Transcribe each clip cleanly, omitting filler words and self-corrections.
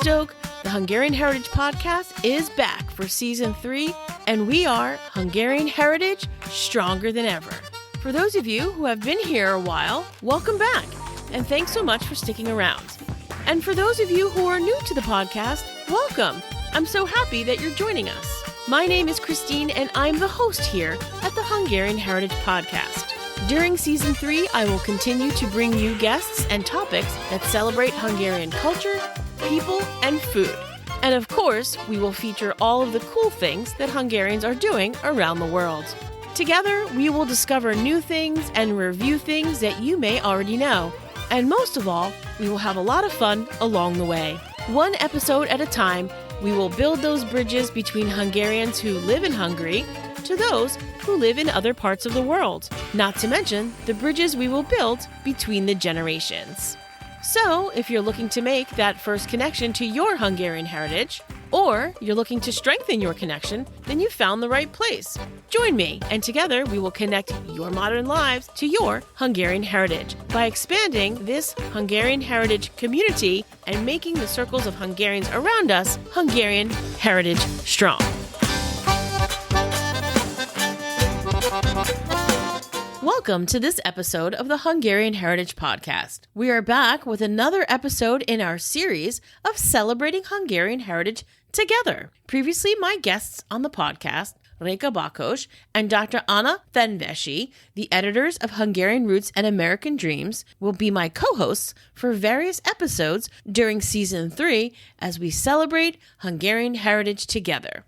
Stoke. The Hungarian Heritage Podcast is back for Season 3, and we are Hungarian Heritage Stronger Than Ever. For those of you who have been here a while, welcome back, and thanks so much for sticking around. And for those of you who are new to the podcast, welcome. I'm so happy that you're joining us. My name is Christine, and I'm the host here at the Hungarian Heritage Podcast. During Season 3, I will continue to bring you guests and topics that celebrate Hungarian culture, people, and food. And of course, we will feature all of the cool things that Hungarians are doing around the world. Together, we will discover new things and review things that you may already know. And most of all, we will have a lot of fun along the way. One episode at a time, we will build those bridges between Hungarians who live in Hungary to those who live in other parts of the world, not to mention the bridges we will build between the generations. So, if you're looking to make that first connection to your Hungarian heritage, or you're looking to strengthen your connection, then you found the right place. Join me, and together we will connect your modern lives to your Hungarian heritage by expanding this Hungarian heritage community and making the circles of Hungarians around us Hungarian heritage strong. Welcome to this episode of the Hungarian Heritage Podcast. We are back with another episode in our series of Celebrating Hungarian Heritage Together. Previously, my guests on the podcast, Reka Bakos and Dr. Anna Fenyvesi, the editors of Hungarian Roots and American Dreams, will be my co-hosts for various episodes during Season 3 as we celebrate Hungarian heritage together.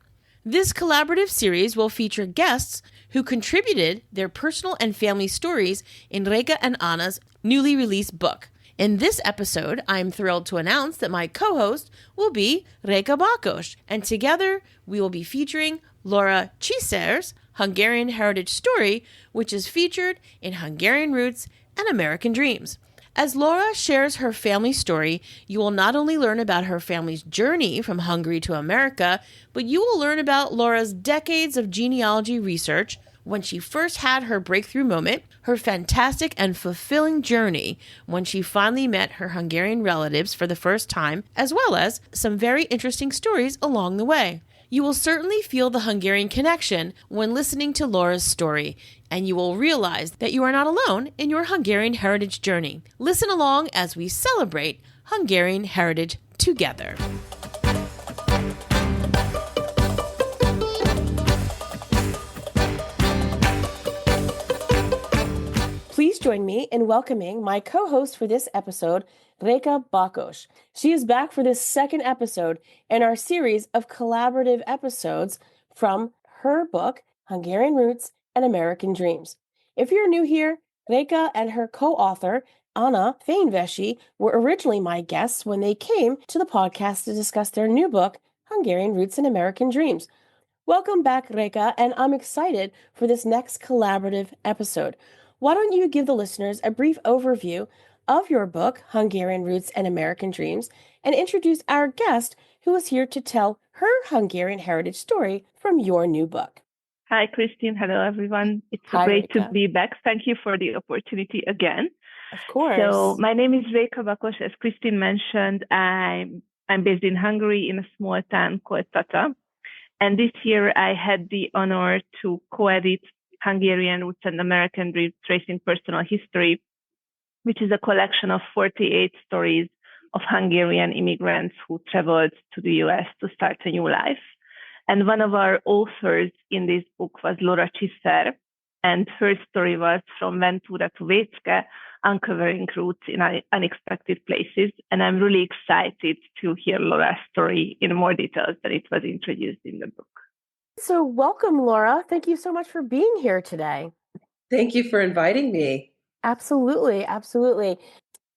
This collaborative series will feature guests who contributed their personal and family stories in Reka and Anna's newly released book. In this episode, I'm thrilled to announce that my co-host will be Reka Bakos, and together we will be featuring Laura Csiszer's Hungarian Heritage Story, which is featured in Hungarian Roots and American Dreams. As Laura shares her family story, you will not only learn about her family's journey from Hungary to America, but you will learn about Laura's decades of genealogy research, when she first had her breakthrough moment, her fantastic and fulfilling journey when she finally met her Hungarian relatives for the first time, as well as some very interesting stories along the way. You will certainly feel the Hungarian connection when listening to Laura's story, and you will realize that you are not alone in your Hungarian heritage journey. Listen along as we celebrate Hungarian heritage together. Please join me in welcoming my co-host for this episode, Reka Bakos. She is back for this second episode in our series of collaborative episodes from her book, Hungarian Roots and American Dreams. If you're new here, Reka and her co-author, Anna Fenyvesi, were originally my guests when they came to the podcast to discuss their new book, Hungarian Roots and American Dreams. Welcome back, Reka, and I'm excited for this next collaborative episode. Why don't you give the listeners a brief overview of your book, Hungarian Roots and American Dreams, and introduce our guest who is here to tell her Hungarian heritage story from your new book. Hi, Christine. Hello, everyone. It's Hi, great Reka. to be back. Thank you for the opportunity again. Of course. So my name is Reka Bakos. As Christine mentioned, I'm based in Hungary in a small town called Tata. And this year I had the honor to co-edit Hungarian Roots and American Dreams Tracing Personal History, which is a collection of 48 stories of Hungarian immigrants who traveled to the US to start a new life. And one of our authors in this book was Laura Csiszer, and her story was From Ventura to Vécske, Uncovering Roots in Unexpected Places. And I'm really excited to hear Laura's story in more details than it was introduced in the book. So welcome, Laura. Thank you so much for being here today. Thank you for inviting me. Absolutely, absolutely.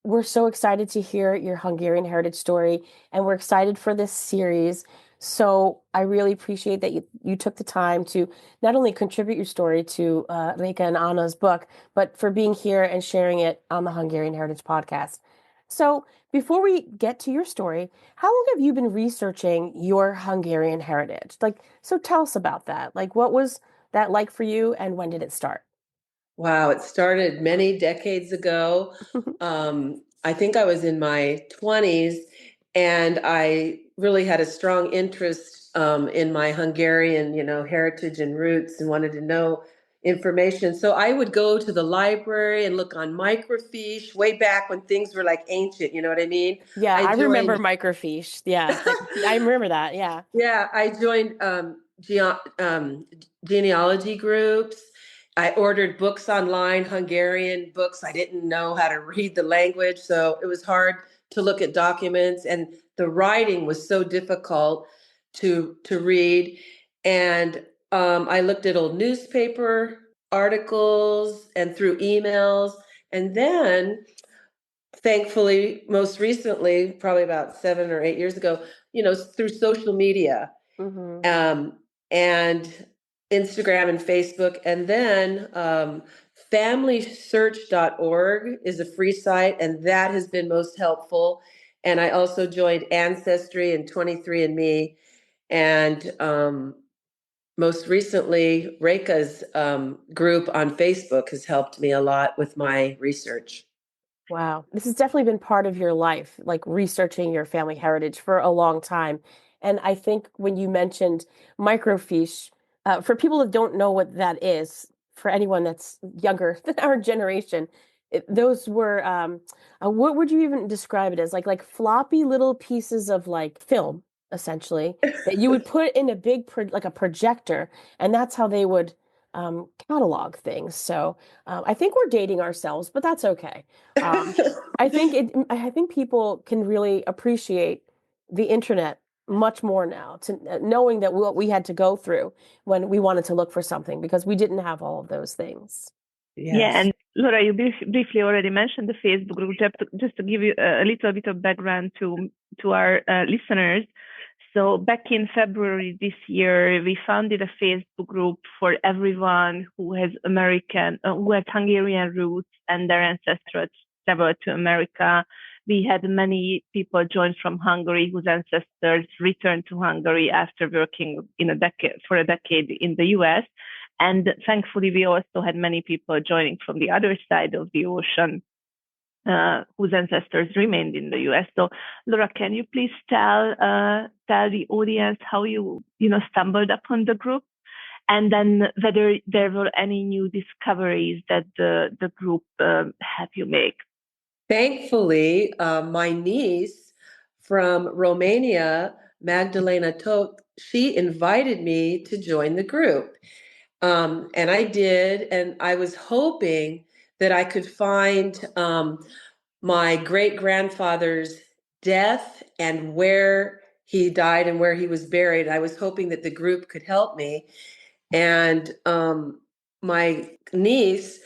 We're so excited to hear your Hungarian heritage story, and we're excited for this series. So I really appreciate that you took the time to not only contribute your story to Reka and Anna's book, but for being here and sharing it on the Hungarian Heritage Podcast. So before we get to your story, how long have you been researching your Hungarian heritage? So tell us about that. What was that like for you, and when did it start? Wow, it started many decades ago. I think I was in my 20s, And I really had a strong interest in my Hungarian, heritage and roots, and wanted to know information. So I would go to the library and look on microfiche way back when things were like ancient. You know what I mean? Yeah, I I remember joined. microfiche. Yeah, I remember that. Yeah. Yeah, I joined genealogy groups. I ordered books online, Hungarian books. I didn't know how to read the language, so it was hard to look at documents, and the writing was so difficult to read. And I looked at old newspaper articles and through emails, and then thankfully, most recently, probably about 7 or 8 years ago, through social media, Mm-hmm. um, and Instagram and Facebook. And then familysearch.org is a free site, and that has been most helpful. And I also joined Ancestry and 23andMe. And most recently, Reka's group on Facebook has helped me a lot with my research. Wow. This has definitely been part of your life, like researching your family heritage for a long time. And I think when you mentioned microfiche, for people that don't know what that is, for anyone that's younger than our generation, those were, what would you even describe it as? Like floppy little pieces of like film, essentially, that you would put in a big, like a projector, and that's how they would catalog things. So I think we're dating ourselves, but that's okay. Um, I think people can really appreciate the internet much more now, to knowing that what we had to go through when we wanted to look for something, because we didn't have all of those things. Yeah, Yes. and Laura, you briefly already mentioned the Facebook group. Just to give you a little bit of background to our listeners. So back in February this year, we founded a Facebook group for everyone who has Hungarian roots and their ancestors traveled to America. We had many people join from Hungary whose ancestors returned to Hungary after working for a decade in the US. And thankfully, we also had many people joining from the other side of the ocean, whose ancestors remained in the U.S. So, Laura, can you please tell the audience how you stumbled upon the group, and then whether there were any new discoveries that the group helped you make? Thankfully, my niece from Romania, Magdalena Tot, she invited me to join the group. And I did, and I was hoping that I could find my great grandfather's death and where he died and where he was buried. I was hoping that the group could help me. And my niece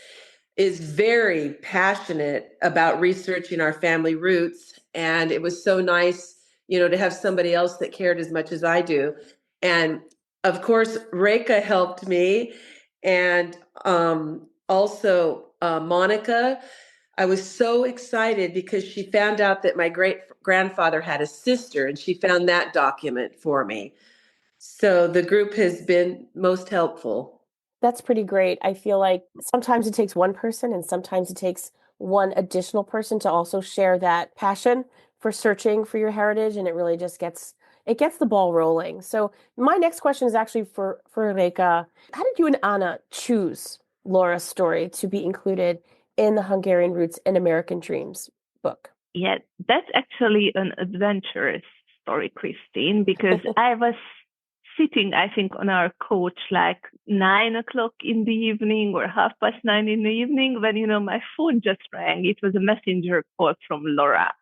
is very passionate about researching our family roots. And it was so nice, to have somebody else that cared as much as I do. And of course, Reka helped me. And also Monica. I was so excited because she found out that my great grandfather had a sister, and she found that document for me. So the group has been most helpful. That's pretty great. I feel like sometimes it takes one person and sometimes it takes one additional person to also share that passion for searching for your heritage, and it really just gets the ball rolling. So my next question is actually for Reka. How did you and Anna choose Laura's story to be included in the Hungarian Roots and American Dreams book? Yeah, that's actually an adventurous story, Christine, because I was sitting, I think, on our couch like 9 o'clock in the evening or 9:30 in the evening when, my phone just rang. It was a messenger call from Laura.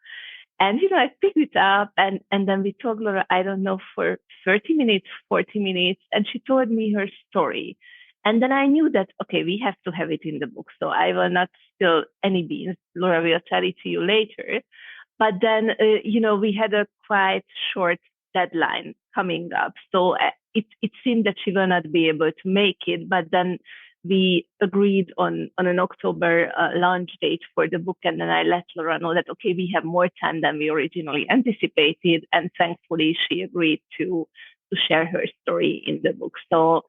And, I picked it up and then we talked, Laura, I don't know, for 30 minutes, 40 minutes. And she told me her story. And then I knew that, okay, we have to have it in the book. So I will not spill any beans. Laura will tell it to you later. But then, we had a quite short deadline coming up. So it seemed that she will not be able to make it. But then we agreed on an October launch date for the book. And then I let Laura know that, okay, we have more time than we originally anticipated. And thankfully, she agreed to share her story in the book. So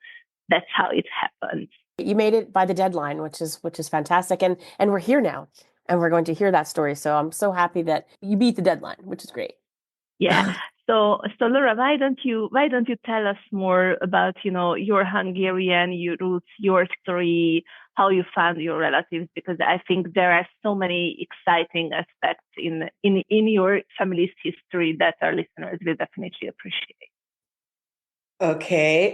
that's how it happened. You made it by the deadline, which is fantastic. And we're here now and we're going to hear that story. So I'm so happy that you beat the deadline, which is great. Yeah. So Laura, why don't you tell us more about, your Hungarian, your roots, your story, how you found your relatives? Because I think there are so many exciting aspects in your family's history that our listeners will definitely appreciate. Okay.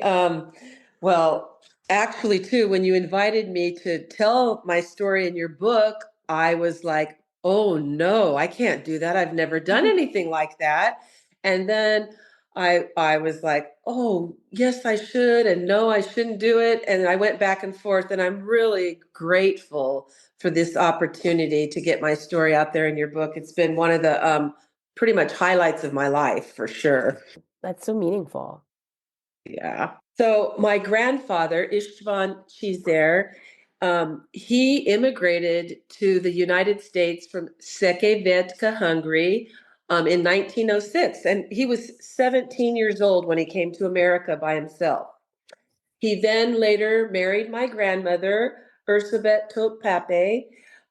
Well, actually, too, when you invited me to tell my story in your book, I was like, oh no, I can't do that. I've never done anything like that. And then I was like, oh, yes, I should, and no, I shouldn't do it. And I went back and forth, and I'm really grateful for this opportunity to get my story out there in your book. It's been one of the pretty much highlights of my life for sure. That's so meaningful. Yeah. So my grandfather, István Csiszer, he immigrated to the United States from Székelyvedka, Hungary, in 1906, and he was 17 years old when he came to America by himself. He then later married my grandmother, Erzsébet Tóth Pape.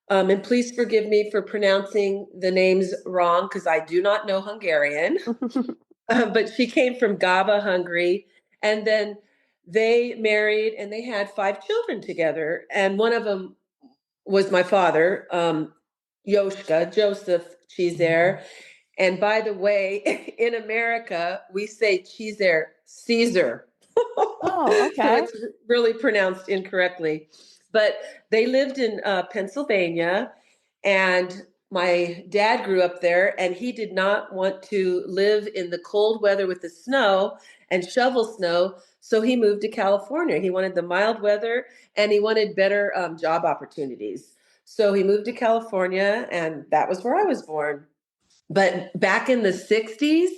And please forgive me for pronouncing the names wrong because I do not know Hungarian. But she came from Gaba, Hungary, and then they married and they had 5 children together. And one of them was my father, Yoshka, Joseph Csiszer. And by the way, in America, we say Csiszer, Caesar. Oh, So okay. it's really pronounced incorrectly. But they lived in Pennsylvania, and my dad grew up there, and he did not want to live in the cold weather with the snow and shovel snow. So he moved to California. He wanted the mild weather and he wanted better job opportunities. So he moved to California, and that was where I was born. But back in the 60s,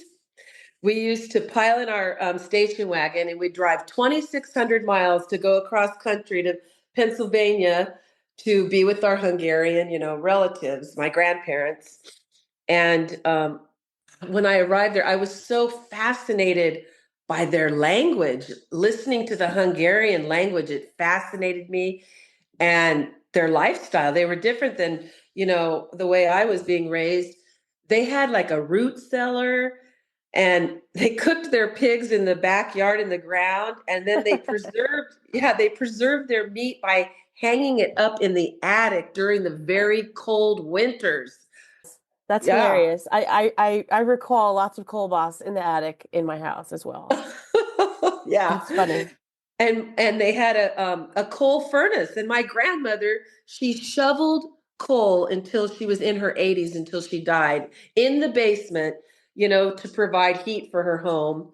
we used to pile in our station wagon and we'd drive 2,600 miles to go across country to Pennsylvania to be with our Hungarian, relatives, my grandparents. And when I arrived there, I was so fascinated by their language. Listening to the Hungarian language, it fascinated me, and their lifestyle. They were different than, the way I was being raised. They had like a root cellar, and they cooked their pigs in the backyard in the ground, and then they preserved their meat by hanging it up in the attic during the very cold winters. That's Yeah. hilarious. I recall lots of kolbas in the attic in my house as well. Yeah. That's funny. And they had a coal furnace, and my grandmother, she shoveled coal until she was in her 80s, until she died in the basement, to provide heat for her home.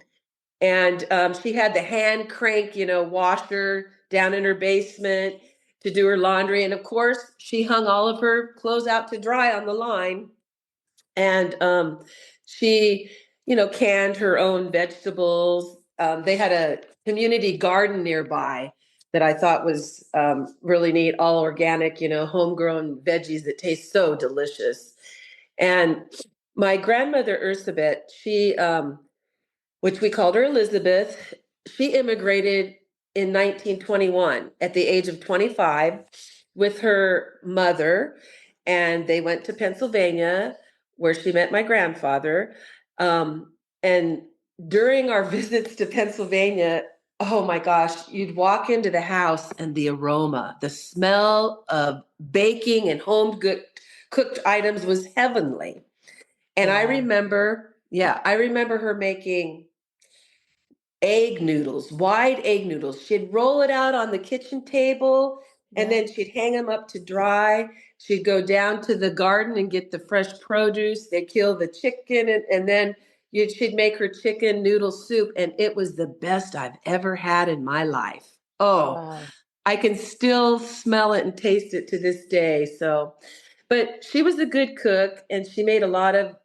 And she had the hand crank, washer down in her basement to do her laundry. And of course, she hung all of her clothes out to dry on the line. And she, canned her own vegetables. They had a community garden nearby that I thought was really neat, all organic, homegrown veggies that taste so delicious. And my grandmother Ursabet, she which we called her Elizabeth. She immigrated in 1921 at the age of 25 with her mother, and they went to Pennsylvania where she met my grandfather. And during our visits to Pennsylvania, oh my gosh, you'd walk into the house and the aroma, the smell of baking and cooked items was heavenly. And Yeah. I remember her making egg noodles, wide egg noodles. She'd roll it out on the kitchen table and Yeah. then she'd hang them up to dry. She'd go down to the garden and get the fresh produce. They'd kill the chicken, and then she'd make her chicken noodle soup. And it was the best I've ever had in my life. Oh, Wow. I can still smell it and taste it to this day. So, but she was a good cook, and she made a lot of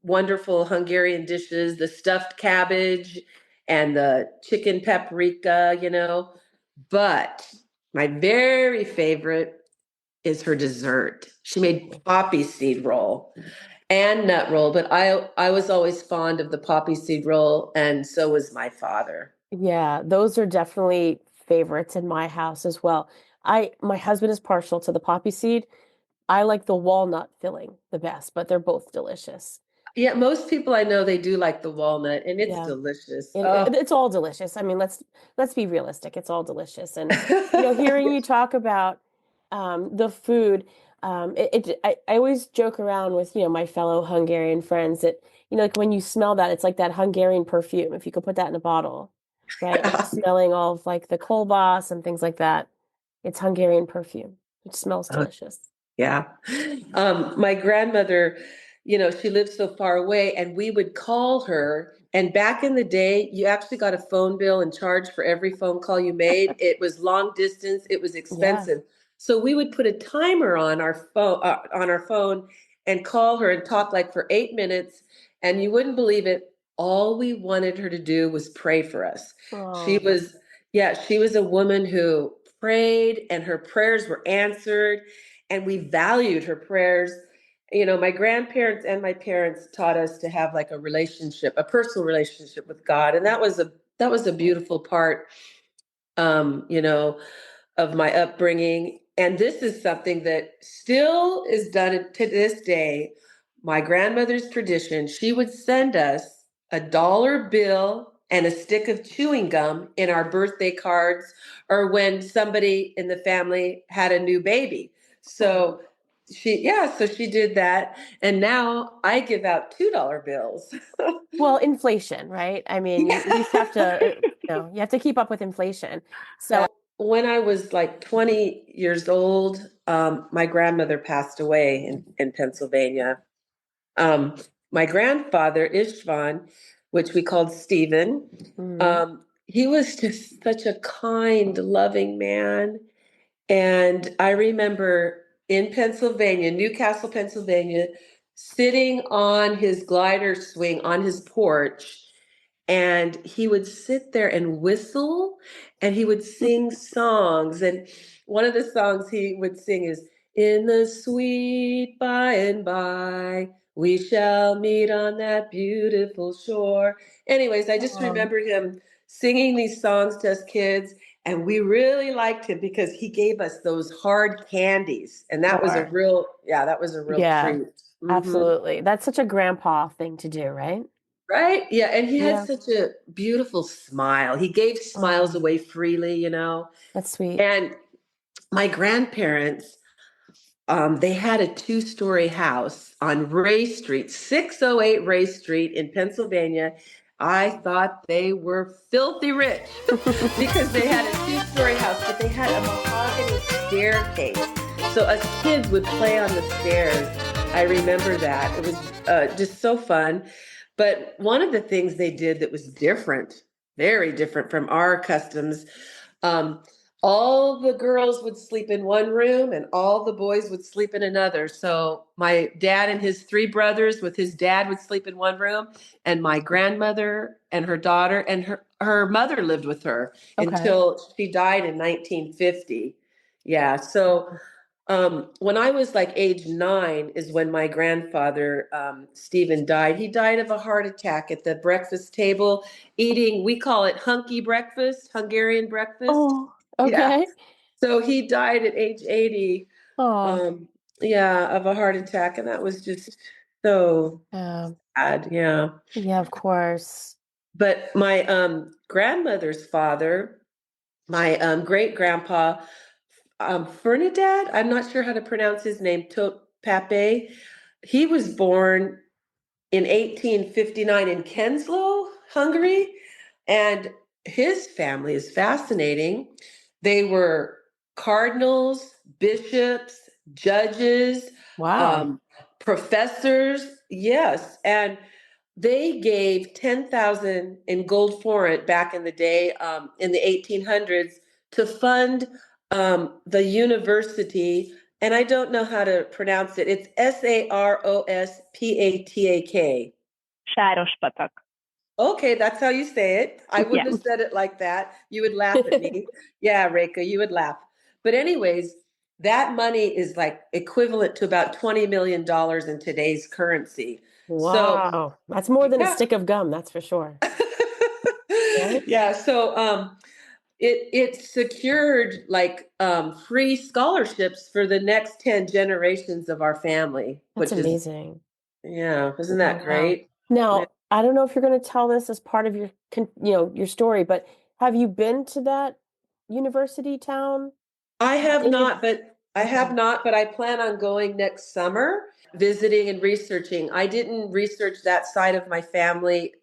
wonderful Hungarian dishes, the stuffed cabbage and the chicken paprika, But my very favorite is her dessert. She made poppy seed roll and nut roll, but I was always fond of the poppy seed roll, and so was my father. Yeah, those are definitely favorites in my house as well. My husband is partial to the poppy seed. I like the walnut filling the best, but they're both delicious. Yeah, most people I know, they do like the walnut, and it's Yeah. delicious. Oh. It's all delicious. I mean, let's be realistic. It's all delicious. And hearing you talk about the food, I always joke around with my fellow Hungarian friends that like when you smell that, it's like that Hungarian perfume. If you could put that in a bottle, right? Like smelling all of like the kolbas and things like that. It's Hungarian perfume. It smells delicious. Yeah. My grandmother, she lived so far away, and we would call her. And back in the day, you actually got a phone bill and charged for every phone call you made. It was long distance. It was Yeah. expensive. So we would put a timer on our phone and call her and talk like for 8 minutes. And you wouldn't believe it. All we wanted her to do was pray for us. She Oh, was, yeah, she was a woman who prayed, and her prayers were answered, and we valued her prayers. My grandparents and my parents taught us to have like a personal relationship with God, and that was a beautiful part, um, you know, of my upbringing. And this is something that still is done to this day. My grandmother's tradition, she would send us a dollar bill and a stick of chewing gum in our birthday cards, or when somebody in the family had a new baby. oh. So so she did that. And now I give out $2 bills. Well, inflation, right? I mean, you at least have to, you have to keep up with inflation. So, When I was like 20 years old, my grandmother passed away in Pennsylvania. Um, my grandfather, Istvan, which we called Stephen, mhm. he was just such a kind, loving man. And I remember in Pennsylvania, Newcastle, Pennsylvania, sitting on his glider swing on his porch, and he would sit there and whistle, and he would sing songs. And one of the songs he would sing is, "In the sweet by and by, we shall meet on that beautiful shore." Anyways, I just Oh, remember him singing these songs to us kids, and we really liked him because he gave us those hard candies, and sure. that was a real Yeah, treat. Hmm. absolutely. That's such a grandpa thing to do, right? Right? Yeah, and he had Yeah. such a beautiful smile. He gave smiles Oh, away freely. that's sweet. And my grandparents, they had a two-story house on Ray Street, 608 Ray Street in Pennsylvania. I thought they were filthy rich because they had a two-story house, but they had a mahogany staircase. So us kids would play on the stairs. I remember that. It was just so fun. But one of the things they did that was different, very different from our customs, um, all the girls would sleep in one room and all the boys would sleep in another. So my dad and his three brothers with his dad would sleep in one room, and my grandmother and her daughter and her mother lived with her Okay. until she died in 1950. Yeah. So when I was like age 9 is when my grandfather, Stephen, died. He died of a heart attack at the breakfast table, eating, we call it hunky breakfast, Hungarian breakfast. Oh, Yeah. okay. So he died at age 80, Oh, um, yeah, of a heart attack. And that was just so sad. Yeah. yeah, of course. But my grandmother's father, my great grandpa, Fernandad, I'm not sure how to pronounce his name, Pape. He was born in 1859 in Kenslo, Hungary. And his family is fascinating. They were cardinals, bishops, judges, Wow. um, professors. Yes. And they gave 10,000 in gold forint back in the day, in the 1800s, to fund the university. And I don't know how to pronounce it. It's Sarospatak. Sárospatak. Okay, that's how you say it. I Yeah. wouldn't have said it like that. You would laugh at me. Yeah, Reka, you would laugh. But anyways, that money is like equivalent to about $20 million in today's currency. So, Wow. That's more than a yeah. stick of gum, that's for sure. Right? Yeah, so it secured like free scholarships for the next 10 generations of our family, That's which is amazing. Yeah. Isn't that Wow. great? Yeah. Now, I don't know if you're going to tell this as part of your, your story, but have you been to that university town? I have Any of, not, but I have okay. not, but I plan on going next summer, visiting and researching. I didn't research that side of my family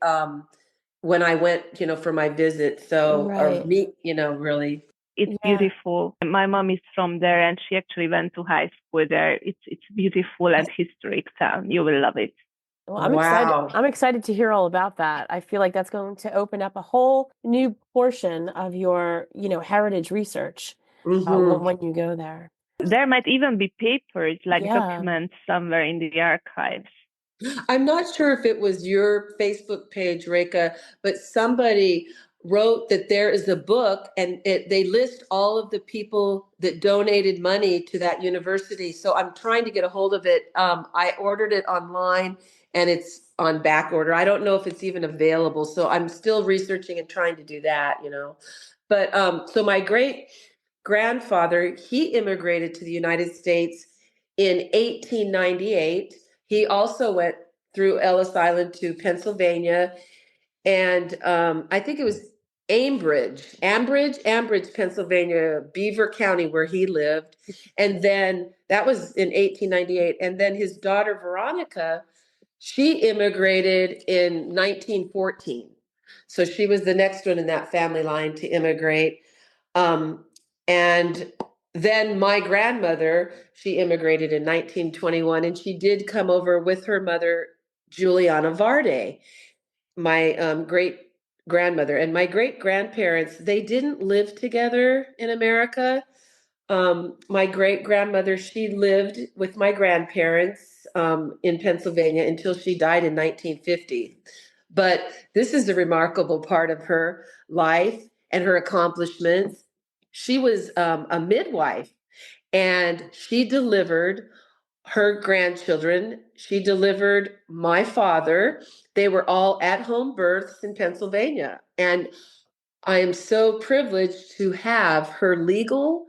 when I went, for my visit. So, or Right. meet, really. It's Yeah. beautiful. My mom is from there, and she actually went to high school there. It's beautiful and historic town. You will love it. Well, I'm excited. Wow. I'm excited to hear all about that. I feel like that's going to open up a whole new portion of your, heritage research, Hmm. when you go there. There might even be papers, like Yeah. documents somewhere in the archives. I'm not sure if it was your Facebook page, Reka, but somebody wrote that there is a book and they list all of the people that donated money to that university. So I'm trying to get a hold of it. I ordered it online and it's on back order. I don't know if it's even available. So I'm still researching and trying to do that. But so my great grandfather, he immigrated to the United States in 1898. He also went through Ellis Island to Pennsylvania, and I think it was Ambridge, Pennsylvania, Beaver County, where he lived. And then that was in 1898. And then his daughter Veronica, she immigrated in 1914. So she was the next one in that family line to immigrate. Um, and then my grandmother, she immigrated in 1921, and she did come over with her mother, Juliana Varde, my great grandmother. And my great grandparents, they didn't live together in America. My great grandmother, she lived with my grandparents in Pennsylvania until she died in 1950. But this is a remarkable part of her life and her accomplishments. She was a midwife and she delivered her grandchildren. She delivered my father. They were all at home births in Pennsylvania. And I am so privileged to have her legal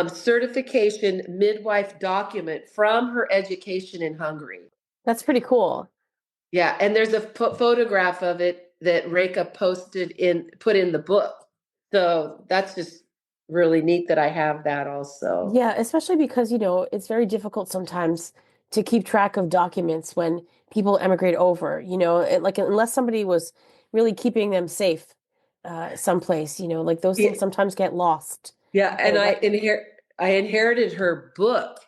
certification midwife document from her education in Hungary. That's pretty cool. Yeah, and there's a photograph of it that Reka put in the book. So that's just really neat that I have that also. Yeah, especially because, it's very difficult sometimes to keep track of documents when people emigrate over, like unless somebody was really keeping them safe someplace, like those Yeah, things sometimes get lost. yeah, and So that, I inherited her book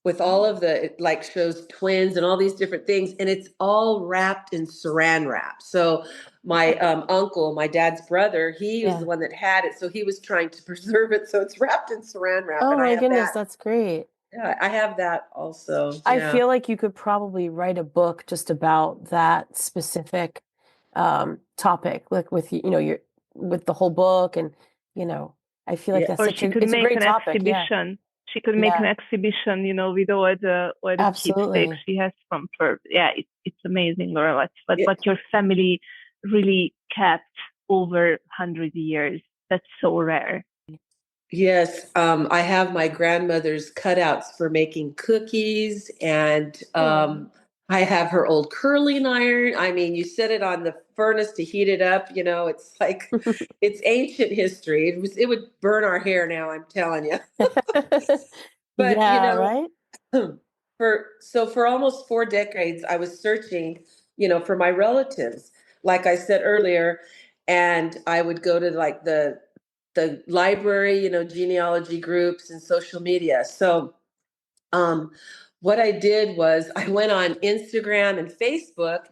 with all of it like shows twins and all these different things, and it's all wrapped in saran wrap. So my uncle, my dad's brother, he was the yeah. one that had it, so he was trying to preserve it. So it's wrapped in saran wrap, Oh and I my have goodness, that. that's great. Yeah, I have that also. I Yeah. feel like you could probably write a book just about that specific topic, like with your with the whole book and you know, I feel like Yeah. that's Or such she a could it's a make great an topic. Yeah. exhibition. She could make an Yeah, exhibition, with all the keepsakes absolutely. she has from her. Yeah, it's amazing, Laura. Yeah. What your family really kept over 100 years. That's so rare. Yes, I have my grandmother's cutouts for making cookies, and Oh. I have her old curling iron. I mean, you set it on the furnace to heat it up. It's like it's ancient history. It would burn our hair now, I'm telling you. But Yeah, right? for almost 4 decades, I was searching, for my relatives, like I said earlier, and I would go to like the library, genealogy groups and social media. So um, what I did was I went on Instagram and Facebook,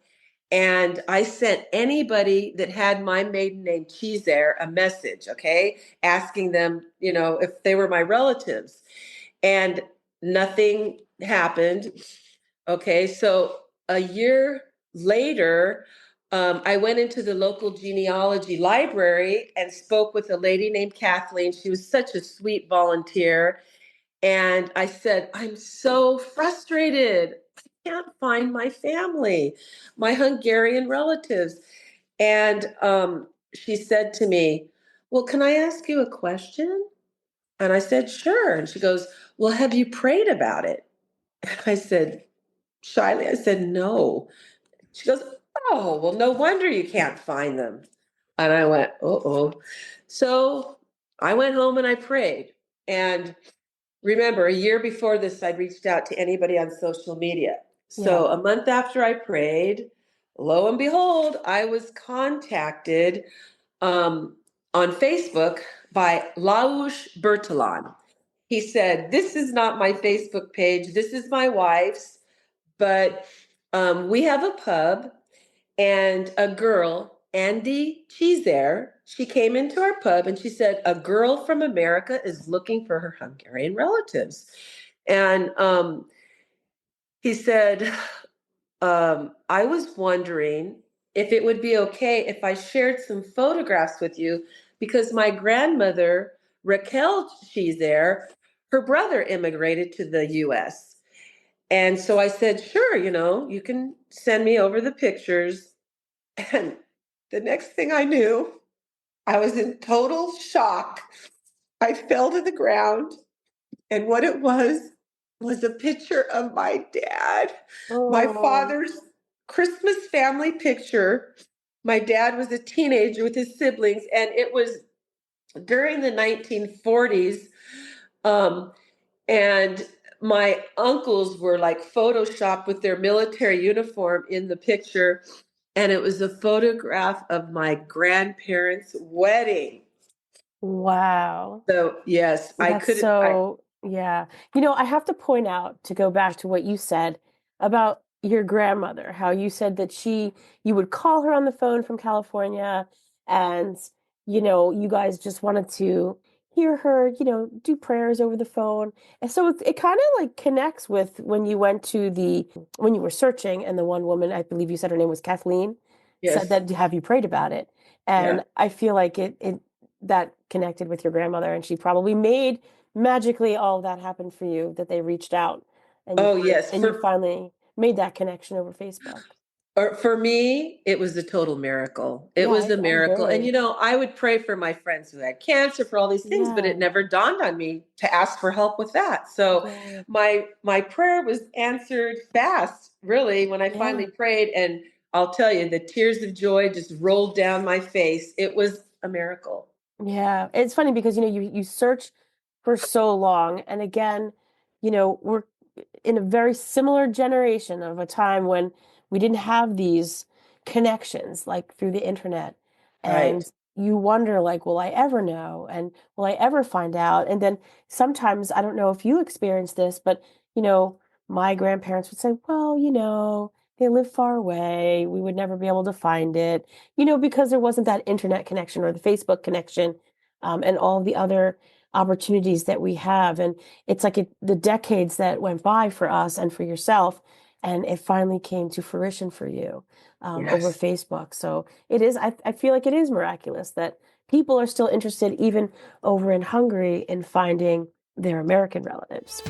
and I sent anybody that had my maiden name Csiszer a message, okay, asking them, if they were my relatives, and nothing happened. Okay, so a year later, I went into the local genealogy library and spoke with a lady named Kathleen. She was such a sweet volunteer. And I said, I'm so frustrated. I can't find my family, my Hungarian relatives. And she said to me, well, can I ask you a question? And I said, sure. And she goes, well, have you prayed about it? I said, shyly. I said, no. She goes, oh, well, no wonder you can't find them. And I went, uh-oh. So I went home and I prayed. And remember, a year before this, I'd reached out to anybody on social media. So Yeah. a month after I prayed, lo and behold, I was contacted um, on Facebook by Laush Bertalan. He said, this is not my Facebook page. This is my wife's, but we have a pub and a girl, Andy Csiszer, she came into our pub and she said, a girl from America is looking for her Hungarian relatives. And he said, I was wondering if it would be okay if I shared some photographs with you because my grandmother, Raquel Csiszer, her brother immigrated to the US. And so I said, sure, you can send me over the pictures. And the next thing I knew, I was in total shock. I fell to the ground, and what it was a picture of my dad, my Oh, father's Christmas family picture. My dad was a teenager with his siblings, and it was during the 1940s. Um, and my uncles were like photoshopped with their military uniform in the picture. And it was a photograph of my grandparents' wedding. wow. So yes, I That's couldn't. so, yeah. I have to point out to go back to what you said about your grandmother, how you said that you would call her on the phone from California and, you guys just wanted to hear her, do prayers over the phone. And so it kind of like connects with when you went to when you were searching and the one woman, I believe you said her name was Kathleen, said Yes, that, have you prayed about it? yeah. And I feel like it that connected with your grandmother and she probably made magically all of that happen for you that they reached out and Oh yes. you finally made that connection over Facebook. For me, it was a total miracle. It Yeah, was a I miracle. And agree. I would pray for my friends who had cancer for all these things, but it Yeah, never dawned on me to ask for help with that. So yeah, my prayer was answered fast, really, when I yeah. finally prayed. And I'll tell you, the tears of joy just rolled down my face. It was a miracle. Yeah, it's funny because you search for so long, and again, we're in a very similar generation of a time when we didn't have these connections like through the internet, Right. and you wonder like, will I ever know, and will I ever find out? And then sometimes I don't know if you experienced this, but you know, my grandparents would say, well, they live far away. We would never be able to find it because there wasn't that internet connection or the Facebook connection, and all the other opportunities that we have. And it's like the decades that went by for us and for yourself, and it finally came to fruition for you over Yes. Facebook. So it is, I feel like it is miraculous that people are still interested, even over in Hungary, in finding their American relatives.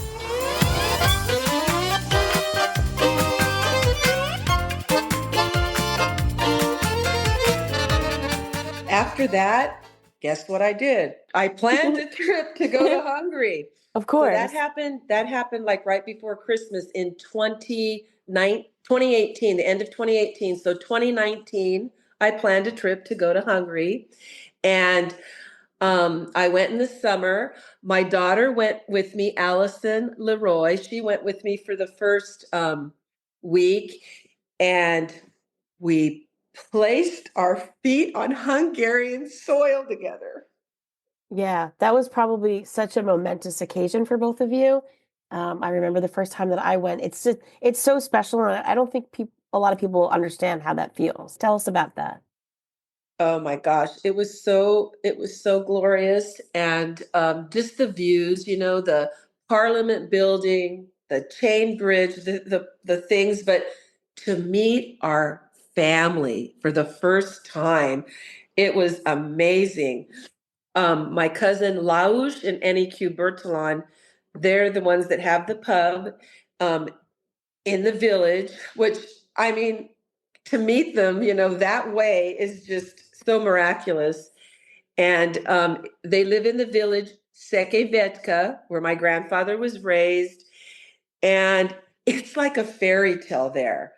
After that, guess what I did? I planned a trip to go to Hungary. Of So course. that happened like right before Christmas in 2018, the end of 2018. So 2019, I planned a trip to go to Hungary. And I went in the summer. My daughter went with me, Allison Leroy. She went with me for the first week. And we placed our feet on Hungarian soil together. Yeah, that was probably such a momentous occasion for both of you. I remember the first time that I went. It's so special, and I don't think a lot of people understand how that feels. Tell us about that. Oh my gosh, it was so glorious, and just the views, the Parliament building, the chain bridge, the things, but to meet our family for the first time, it was amazing. My cousin Laush and NEQ Bertalan, they're the ones that have the pub um, in the village, which I mean, to meet them, that way is just so miraculous. And they live in the village Sekevetka, where my grandfather was raised. And it's like a fairy tale there.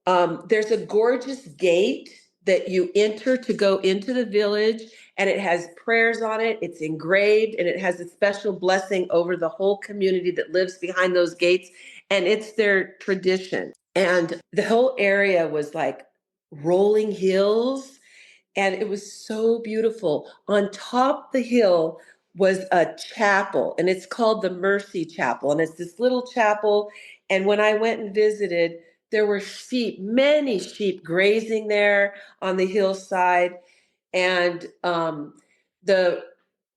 There's a gorgeous gate that you enter to go into the village, and it has prayers on it. It's engraved, and it has a special blessing over the whole community that lives behind those gates. And it's their tradition. And the whole area was like rolling hills, and it was so beautiful. On top the hill was a chapel, and it's called the Mercy Chapel. And it's this little chapel. And when I went and visited, there were sheep, many sheep grazing there on the hillside. And the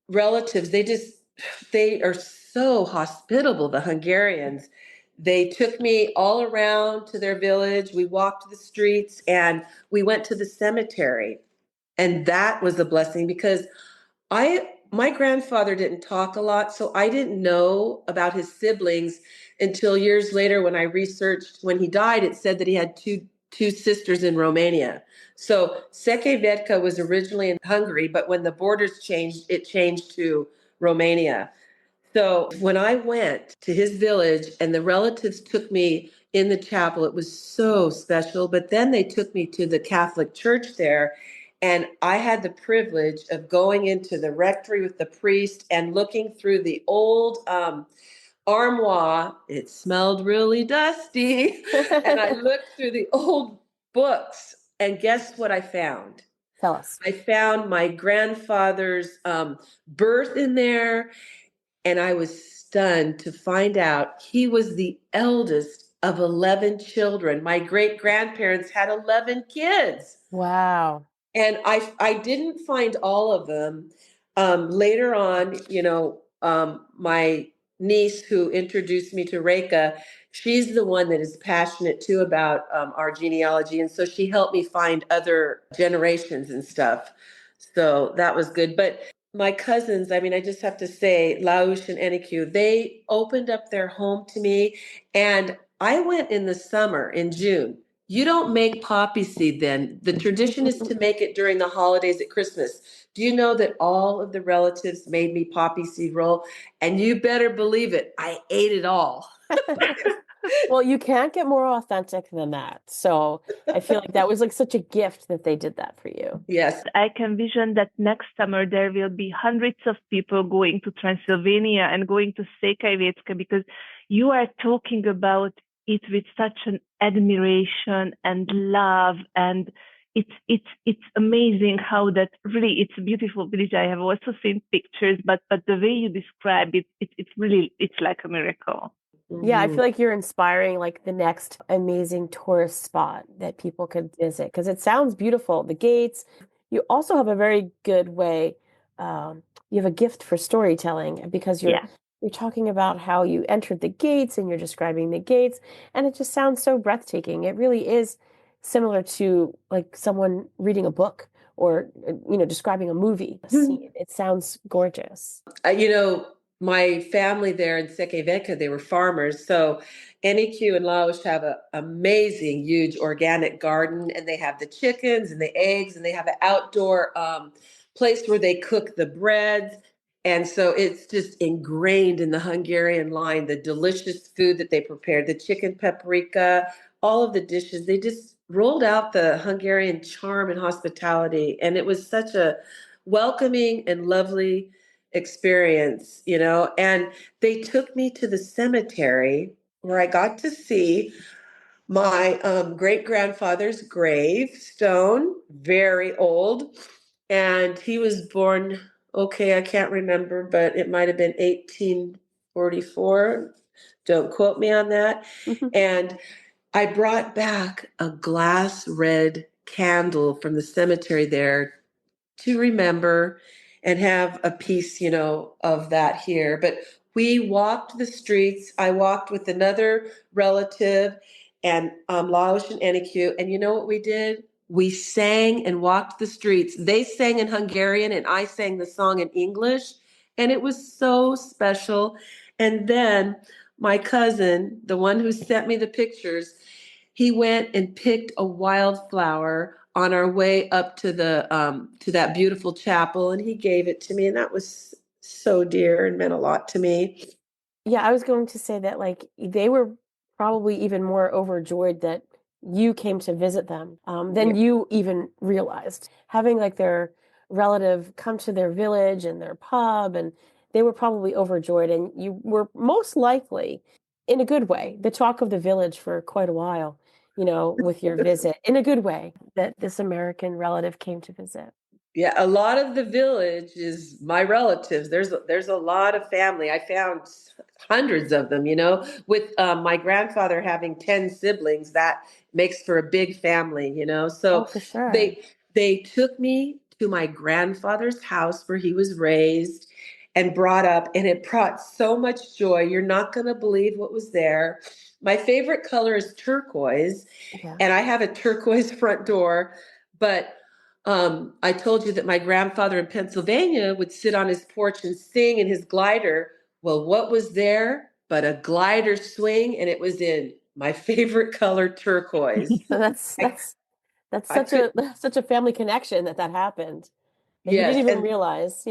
relatives, they are so hospitable, the Hungarians. They took me all around to their village. We walked the streets and we went to the cemetery. And that was a blessing because my grandfather didn't talk a lot, so I didn't know about his siblings until years later when I researched. When he died, it said that he had two sisters in Romania. So Székelyvedka was originally in Hungary, but when the borders changed, it changed to Romania. So when I went to his village and the relatives took me in the chapel, it was so special. But then they took me to the Catholic Church there. And I had the privilege of going into the rectory with the priest and looking through the old armoire. It smelled really dusty. And I looked through the old books. And guess what I found? Tell us. I found my grandfather's birth in there. And I was stunned to find out he was the eldest of 11 children. My great grandparents had 11 kids. Wow. And I didn't find all of them. Later on, my niece who introduced me to Reka, she's the one that is passionate too about our genealogy. And so she helped me find other generations and stuff. So that was good. But my cousins, I mean, I just have to say, Laush and Eniku, they opened up their home to me. And I went in the summer in June. You don't make poppy seed then. The tradition is to make it during the holidays at Christmas. Do you know that all of the relatives made me poppy seed roll? And you better believe it, I ate it all. Well, you can't get more authentic than that. So I feel like that was like such a gift that they did that for you. Yes. I can vision that next summer there will be hundreds of people going to Transylvania and going to Székelyvedka because you are talking about it with such an admiration and love, and it's amazing how that really, it's a beautiful village. I have also seen pictures, but the way you describe it, it's really, it's like a miracle. Yeah, I feel like you're inspiring like the next amazing tourist spot that people could visit because it sounds beautiful. The gates. You also have a very good way. You have a gift for storytelling because you're talking about how you entered the gates and you're describing the gates, and it just sounds so breathtaking. It really is similar to like someone reading a book or describing a movie scene. It sounds gorgeous. My family there in Székelyvedka, they were farmers. So NEQ and Laos have an amazing, huge organic garden, and they have the chickens and the eggs, and they have an outdoor place where they cook the breads. And so it's just ingrained in the Hungarian line, the delicious food that they prepared, the chicken paprika, all of the dishes. They just rolled out the Hungarian charm and hospitality. And it was such a welcoming and lovely experience, and they took me to the cemetery where I got to see my great grandfather's gravestone, very old. And he was born, okay, I can't remember, but it might have been 1844. Don't quote me on that. And I brought back a glass red candle from the cemetery there to remember and have a piece, of that here. But we walked the streets. I walked with another relative and Laos and Eniku. And you know what we did? We sang and walked the streets. They sang in Hungarian and I sang the song in English. And it was so special. And then my cousin, the one who sent me the pictures, he went and picked a wildflower on our way up to that beautiful chapel, and he gave it to me, and that was so dear and meant a lot to me. Yeah, I was going to say that like they were probably even more overjoyed that you came to visit them than you even realized. Having like their relative come to their village and their pub, and they were probably overjoyed, and you were most likely, in a good way, the talk of the village for quite a while, with your visit, in a good way, that this American relative came to visit. Yeah, a lot of the village is my relatives. There's a lot of family. I found hundreds of them, with my grandfather having 10 siblings, that makes for a big family, Oh, So for sure. they took me to my grandfather's house where he was raised and brought up, and it brought so much joy. You're not going to believe what was there. My favorite color is turquoise, Yeah. and I have a turquoise front door, but I told you that my grandfather in Pennsylvania would sit on his porch and sing in his glider. Well, what was there but a glider swing? And it was in my favorite color, turquoise. That's I, that's I could, such a family connection that happened that you yes. didn't even And realize.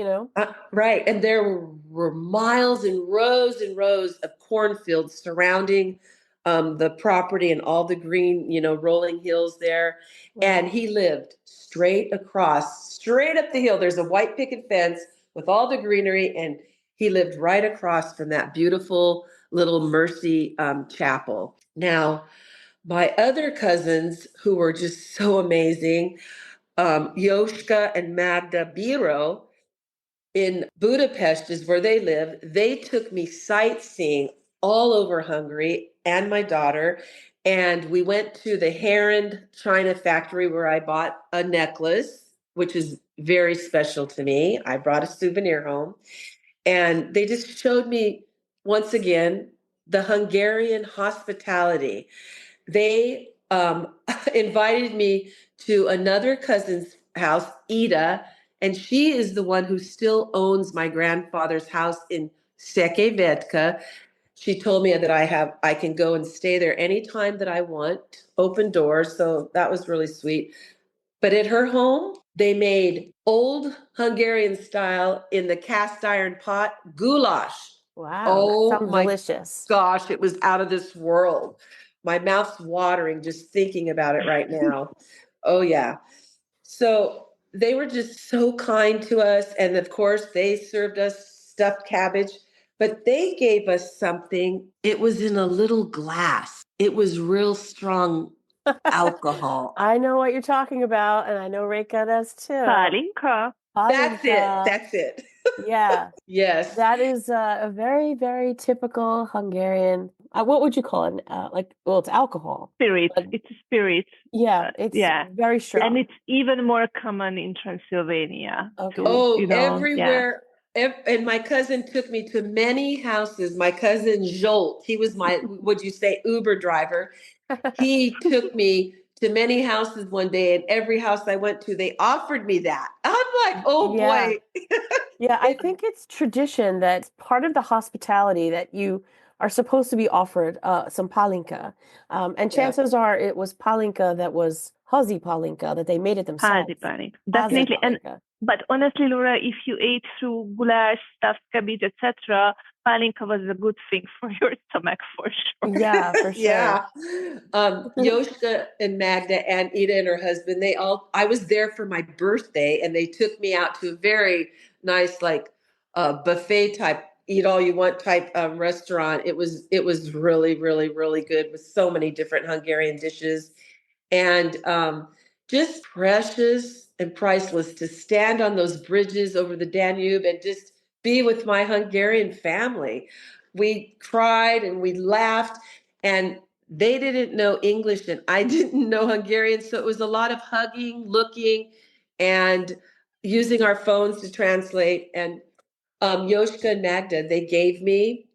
right. And there were miles and rows of cornfields surrounding the property and all the green, rolling hills there. And Wow. he lived straight up the hill. There's a white picket fence with all the greenery. And he lived right across from that beautiful little Mercy chapel. Now, my other cousins who were just so amazing, Yoshka and Magda Biro, in Budapest is where they live. They took me sightseeing all over Hungary and my daughter. And we went to the Heron China factory where I bought a necklace, which is very special to me. I brought a souvenir home. And they just showed me once again the Hungarian hospitality. They invited me to another cousin's house, Ida, and she is the one who still owns my grandfather's house in Székelyvedka. She told me that I can go and stay there anytime that I want, open doors. So that was really sweet. But at her home, they made old Hungarian style in the cast iron pot goulash. Wow, that Oh sounds my delicious. gosh, it was out of this world. My mouth's watering just thinking about it right now. Oh, yeah. So they were just so kind to us. And of course, they served us stuffed cabbage, but they gave us something. It was in a little glass, it was real strong alcohol. I know what you're talking about, and I know Reka does too. Pálinka. That's it. Pálinka. That's it. Yeah, Yes. that is a very, very typical Hungarian. What would you call it? Well, it's alcohol. Spirit. But It's a spirit. yeah, it's Yeah. very strong. And it's even more common in Transylvania. Okay. Oh, Yeah. everywhere. And my cousin took me to many houses. My cousin Jolt, he was my, would you say, Uber driver. He took me to many houses one day, and every house I went to, they offered me that. I'm like, oh Yeah. boy. Yeah, I think it's tradition that's part of the hospitality that you are supposed to be offered some palinka. And Yeah. chances are it was palinka that was hazi palinka, that they made it themselves. Házi pálinka. Hazi Definitely. palinka. But honestly, Laura, if you ate through goulash, stuffed cabbage, etc., pálinka was a good thing for your stomach for sure. Yeah, for sure. Yeah. Yoshka and Magda and Ida and her husband, I was there for my birthday, and they took me out to a very nice, like, buffet type, eat all you want type restaurant. It was really, really, really good with so many different Hungarian dishes. And just precious and priceless to stand on those bridges over the Danube and just be with my Hungarian family. We cried and we laughed, and they didn't know English and I didn't know Hungarian. So it was a lot of hugging, looking, and using our phones to translate. And Yoshka and Magda, they gave me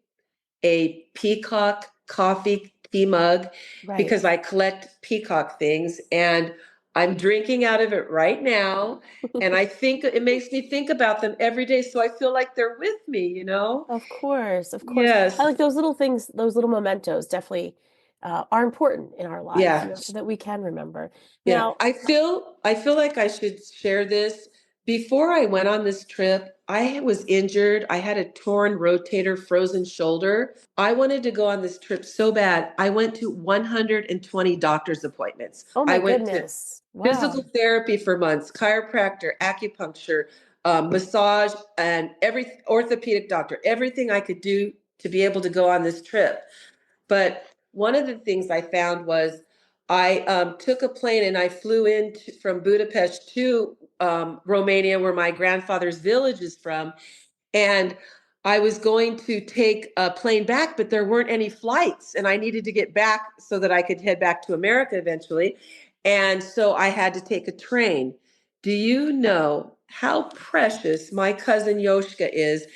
a peacock coffee tea mug Right. because I collect peacock things, and I'm drinking out of it right now. And I think it makes me think about them every day. So I feel like they're with me. Of course, of course. Yes. I like those little things, those little mementos definitely are important in our lives, Yeah. so that we can remember. Yeah. Now, I feel like I should share this before I went on this trip, I was injured. I had a torn rotator frozen shoulder. I wanted to go on this trip so bad. I went to 120 doctor's appointments. Oh I my went to goodness. physical Wow. therapy for months, chiropractor, acupuncture, massage, and every orthopedic doctor, everything I could do to be able to go on this trip. But one of the things I found was I took a plane and I flew in from Budapest to Romania, where my grandfather's village is from. And I was going to take a plane back, but there weren't any flights. And I needed to get back so that I could head back to America eventually. And so I had to take a train. Do you know how precious my cousin Yoshka is?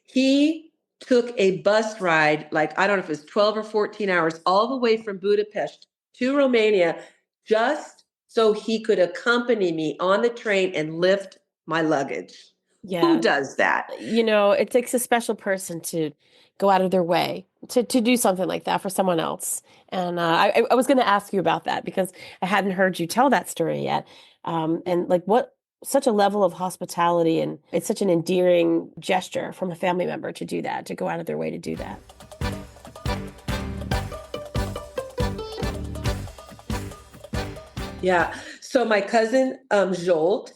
He took a bus ride, like, I don't know if it was 12 or 14 hours, all the way from Budapest to Romania, just so he could accompany me on the train and lift my luggage. Who Yeah. does that? It takes a special person to go out of their way to do something like that for someone else. And I was going to ask you about that because I hadn't heard you tell that story yet. And like what such a level of hospitality, and it's such an endearing gesture from a family member to do that, to go out of their way to do that. Yeah. So my cousin Jolt,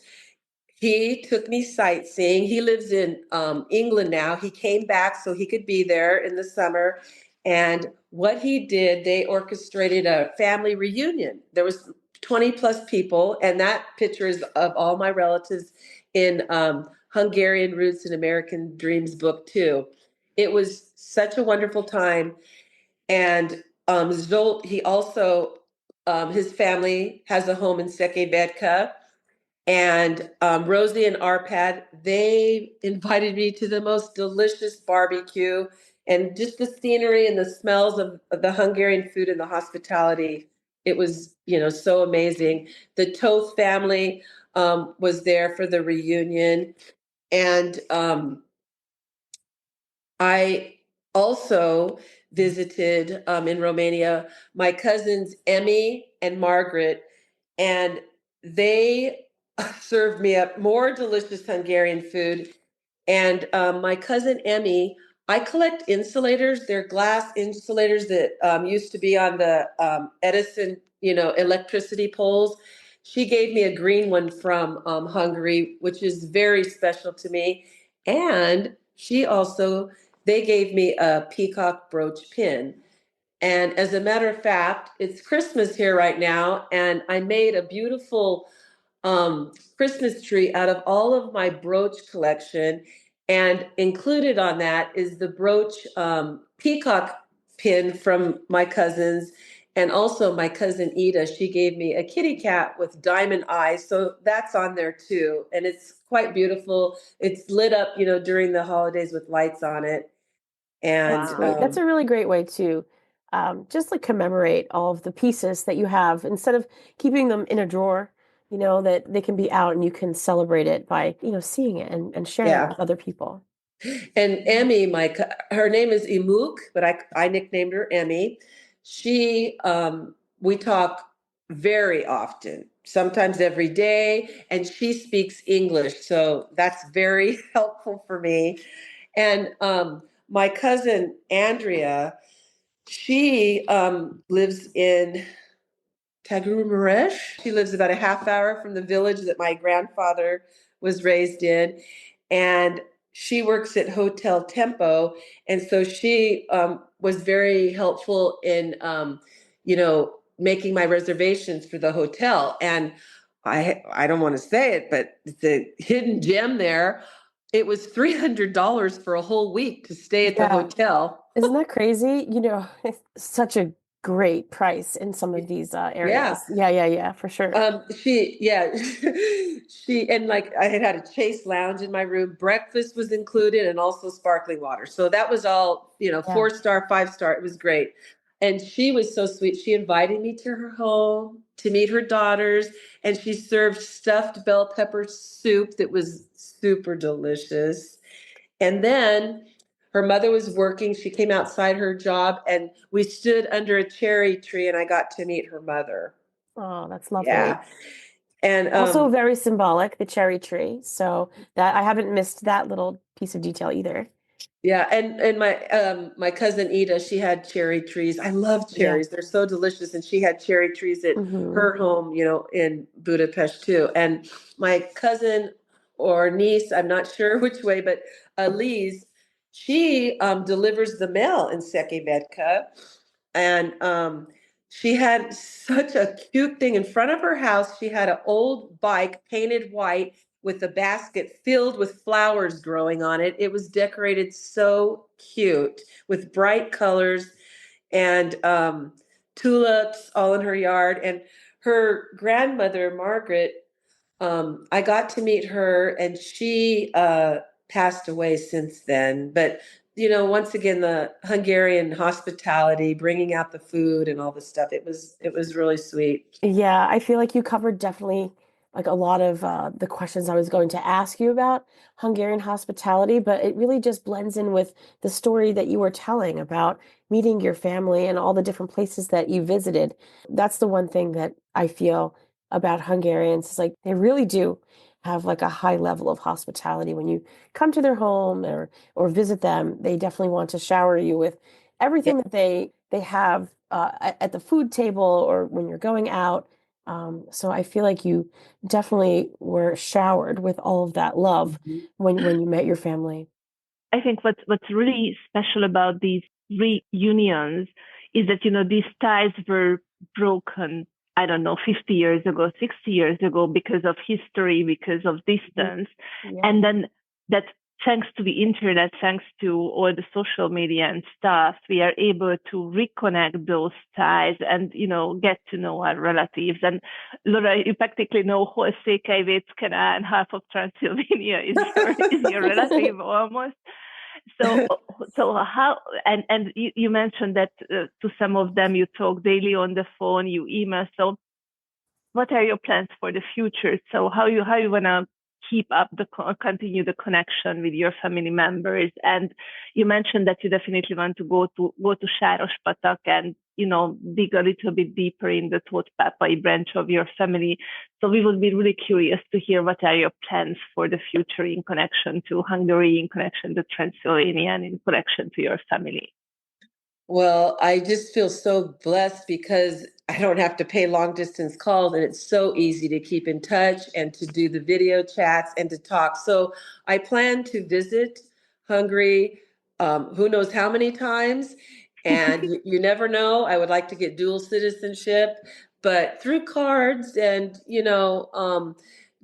he took me sightseeing. He lives in England now. He came back so he could be there in the summer. And what he did, they orchestrated a family reunion. There was 20 plus people, and that picture is of all my relatives in Hungarian Roots and American Dreams book too. It was such a wonderful time. And Zolt, he also, his family has a home in Szekelyvedka. And Rosie and Arpad, they invited me to the most delicious barbecue, and just the scenery and the smells of the Hungarian food and the hospitality. It was, so amazing. The Toth family was there for the reunion. And I also visited in Romania my cousins Emmy and Margaret, and they served me up more delicious Hungarian food. And my cousin Emmy, I collect insulators. They're glass insulators that used to be on the Edison, electricity poles. She gave me a green one from Hungary, which is very special to me. And they gave me a peacock brooch pin. And as a matter of fact, it's Christmas here right now, and I made a beautiful Christmas tree out of all of my brooch collection. And included on that is the brooch peacock pin from my cousins. And also my cousin Ida, she gave me a kitty cat with diamond eyes. So that's on there too. And it's quite beautiful. It's lit up, during the holidays with lights on it. And Sweet. That's a really great way to just like commemorate all of the pieces that you have instead of keeping them in a drawer, that they can be out and you can celebrate it by, seeing it and sharing it with other people. And Emmy, her name is Imuk, but I nicknamed her Emmy. We talk very often, sometimes every day, and she speaks English. So that's very helpful for me. And my cousin Andrea, she lives in Tagumaresh. She lives about a half hour from the village that my grandfather was raised in. And she works at Hotel Tempo. And so she was very helpful in, making my reservations for the hotel. And I don't want to say it, but the hidden gem there, it was $300 for a whole week to stay at the hotel. Isn't that crazy? It's such a great price in some of these areas. Yeah, for sure. And like I had a Chase lounge in my room. Breakfast was included and also sparkling water. So that was all, 4-star, 5-star. It was great. And she was so sweet. She invited me to her home to meet her daughters, and she served stuffed bell pepper soup that was super delicious. And then her mother was working. She came outside her job, and we stood under a cherry tree, and I got to meet her mother. Oh, that's lovely. Yeah. And Also very symbolic, the cherry tree. So that I haven't missed that little piece of detail either. yeah, and my cousin Ida, she had cherry trees. I love Yeah. cherries. They're so delicious. And she had cherry trees at Hmm. her home, in Budapest too. And my cousin or niece, I'm not sure which way, but Elise, she delivers the mail in Szekelyvedka. And she had such a cute thing in front of her house. She had an old bike painted white with a basket filled with flowers growing on it. It was decorated so cute with bright colors and tulips all in her yard. And her grandmother, Margaret, I got to meet her, and she passed away since then. But once again, the Hungarian hospitality, bringing out the food and all the stuff, it was really sweet. Yeah, I feel like you covered definitely like a lot of the questions I was going to ask you about Hungarian hospitality, but it really just blends in with the story that you were telling about meeting your family and all the different places that you visited. That's the one thing that I feel about Hungarians is like they really do have like a high level of hospitality when you come to their home or visit them. They definitely want to shower you with Yeah. everything that they have at the food table or when you're going out. So I feel like you definitely were showered with all of that love Mhm. when you met your family. I think what's really special about these reunions is that these ties were broken. I don't know, 50 years ago, 60 years ago, because of history, because of distance, Yeah. and then that thanks to the internet, thanks to all the social media and stuff, we are able to reconnect those ties and get to know our relatives. And Laura, you practically know whole Székelyvécke and half of Transylvania is your relative almost. So, so how, and you mentioned that to some of them you talk daily on the phone, you email. So what are your plans for the future? So how you wanna keep up continue the connection with your family members? And you mentioned that you definitely want to go to Sárospatak and dig a little bit deeper in the Tóth branch of your family. So we would be really curious to hear what are your plans for the future in connection to Hungary, in connection to Transylvania, and in connection to your family. Well, I just feel so blessed because I don't have to pay long distance calls, and it's so easy to keep in touch and to do the video chats and to talk. So I plan to visit Hungary, who knows how many times. And you never know. I would like to get dual citizenship, but through cards and,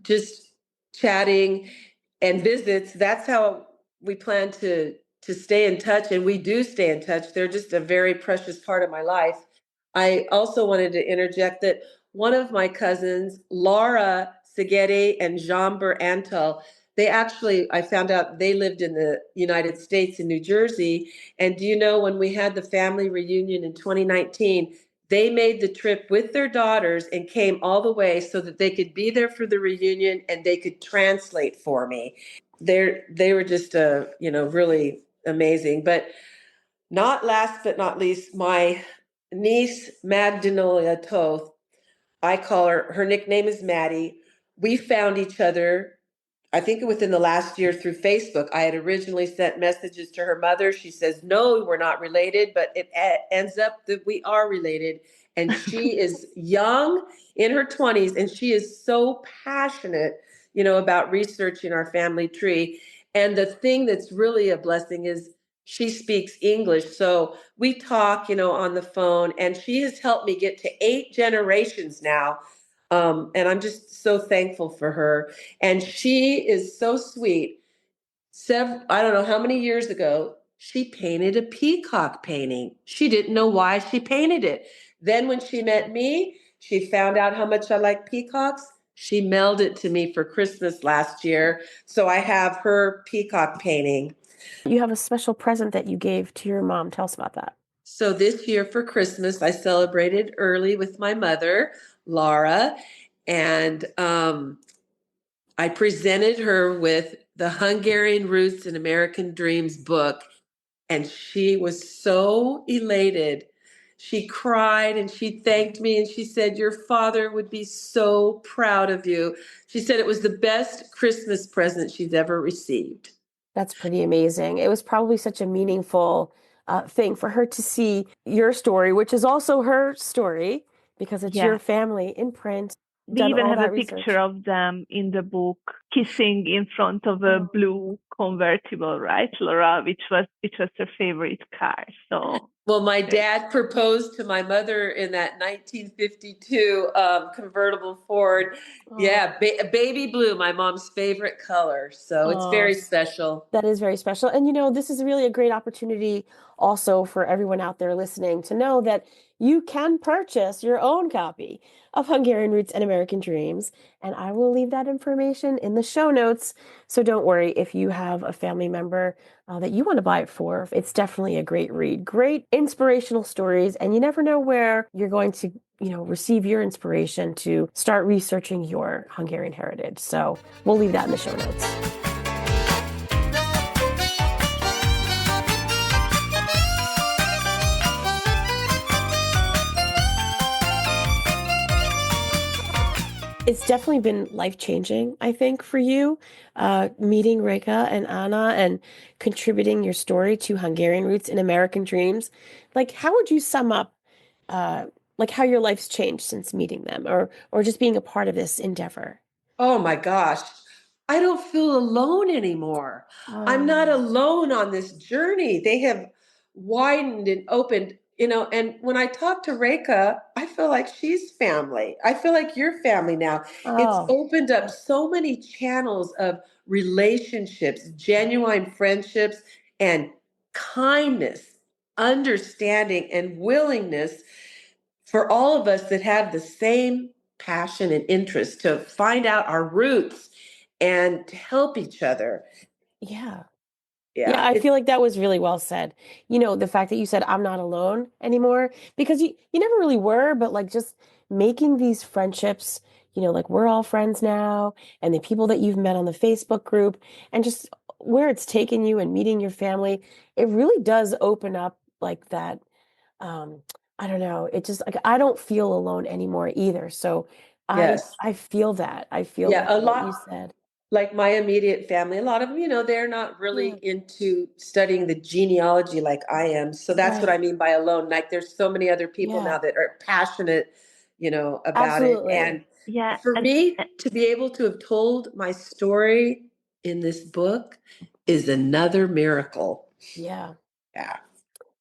just chatting and visits, that's how we plan to stay in touch, and we do stay in touch. They're just a very precious part of my life. I also wanted to interject that one of my cousins, Laura Segedi and Jamber Antal, I found out they lived in the United States in New Jersey. And do you know, when we had the family reunion in 2019, they made the trip with their daughters and came all the way so that they could be there for the reunion and they could translate for me. They were just really amazing. But not last but not least, my niece Magdalena Toth, I call her nickname is Maddie. We found each other, I think within the last year, through Facebook. I had originally sent messages to her mother. She says, no, we're not related, but it ends up that we are related. And she is young, in her 20s, and she is so passionate, about researching our family tree. And the thing that's really a blessing is she speaks English. So we talk, on the phone, and she has helped me get to 8 generations now. And I'm just so thankful for her. And she is so sweet. I don't know how many years ago, she painted a peacock painting. She didn't know why she painted it. Then when she met me, she found out how much I like peacocks. She mailed it to me for Christmas last year. So I have her peacock painting. You have a special present that you gave to your mom. Tell us about that. So this year for Christmas, I celebrated early with my mother, Laura, and I presented her with the Hungarian Roots and American Dreams book, and she was so elated. she cried and she thanked me and she said, "Your father would be so proud of you." She said it was the best Christmas present she's ever received. That's pretty amazing. It was probably such a meaningful thing for her to see your story, which is also her story because it's your Yeah. family in print, We done even all have a that picture research. of them in the book kissing in front of a blue convertible, right, Laura, which was her favorite car. So Well, my dad proposed to my mother in that 1952 convertible Ford. Yeah, baby blue, my mom's favorite color. So it's Oh, very special. that is very special. And this is really a great opportunity also for everyone out there listening to know that you can purchase your own copy of Hungarian Roots and American Dreams. And I will leave that information in the show notes. So don't worry if you have a family member that you want to buy it for. It's definitely a great read, great inspirational stories. And you never know where you're going to receive your inspiration to start researching your Hungarian heritage. So we'll leave that in the show notes. It's definitely been life-changing, I think, for you, meeting Reka and Anna and contributing your story to Hungarian Roots and American Dreams. Like, how would you sum up, like, how your life's changed since meeting them, or just being a part of this endeavor? Oh my gosh. I don't feel alone anymore. I'm not alone on this journey. They have widened and opened, and when I talk to Reka, I feel like she's family. I feel like you're family now. It's Oh, opened up so many channels of relationships, genuine friendships, and kindness, understanding, and willingness for all of us that have the same passion and interest to find out our roots and to help each other. yeah. Yeah, Yeah, I it's feel like that was really well said. The fact that you said I'm not alone anymore, because you never really were, but like just making these friendships, like we're all friends now, and the people that you've met on the Facebook group, and just where it's taken you and meeting your family, it really does open up like that. Um, I don't know, it just like I don't feel alone anymore either. So I yes. I feel that. I feel Yeah, that a what you lot said. like my immediate family, a lot of them, they're not Yeah, really into studying the genealogy like I am. So that's what right. I mean by alone. Like there's so many other people Yeah, now that are passionate, about it. absolutely. And yeah, for me to be able to have told my story in this book is another miracle. Yeah. Yeah.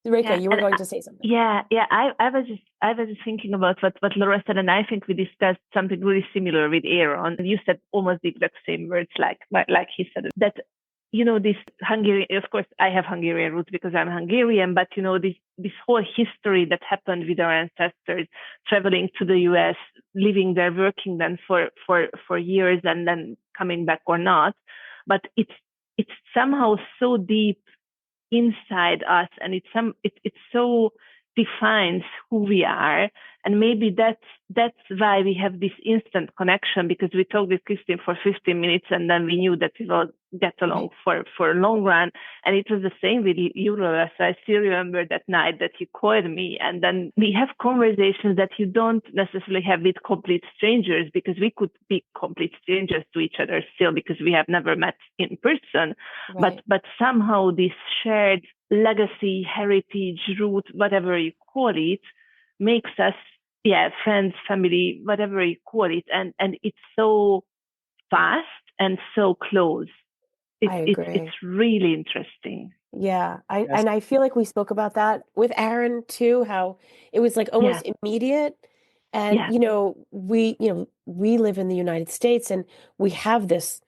Reka, yeah, you were going to say something. yeah. I was just thinking about what Laura said, and I think we discussed something really similar with Aaron. You said almost the exact same words, like he said that. This Hungarian. Of course, I have Hungarian roots because I'm Hungarian, but this whole history that happened with our ancestors traveling to the U.S., living there, working then for years, and then coming back or not. But it's somehow so deep inside us, and it so defines who we are. And maybe that's why we have this instant connection, because we talked with Christine for 15 minutes and then we knew that we will get along for a long run. And it was the same with you, Laura. So I still remember that night that you called me, and then we have conversations that you don't necessarily have with complete strangers, because we could be complete strangers to each other still because we have never met in person. Right. But somehow this shared legacy, heritage, root, whatever you call it, makes us, friends, family, whatever you call it. And it's so fast and so close. I It's agree. really interesting. Yeah. Yes. And I feel like we spoke about that with Aaron too, how it was like Yeah, almost immediate. And yeah, we live in the United States and we have this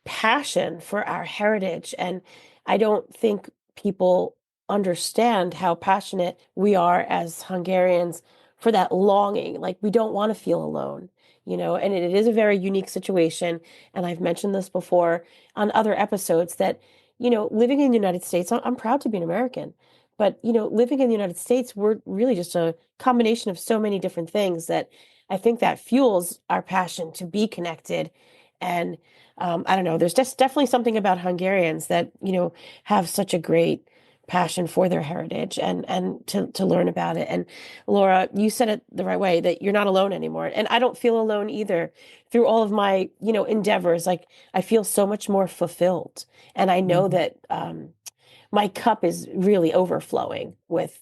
passion for our heritage. And I don't think people understand how passionate we are as Hungarians for that longing. Like we don't want to feel alone, and it is a very unique situation. And I've mentioned this before on other episodes that, living in the United States, I'm proud to be an American. But, living in the United States, we're really just a combination of so many different things that I think that fuels our passion to be connected. And I don't know. There's just definitely something about Hungarians that, have such a great passion for their heritage and to learn about it. And Laura, you said it the right way, that you're not alone anymore. And I don't feel alone either through all of my, endeavors. Like, I feel so much more fulfilled. And I know that my cup is really overflowing with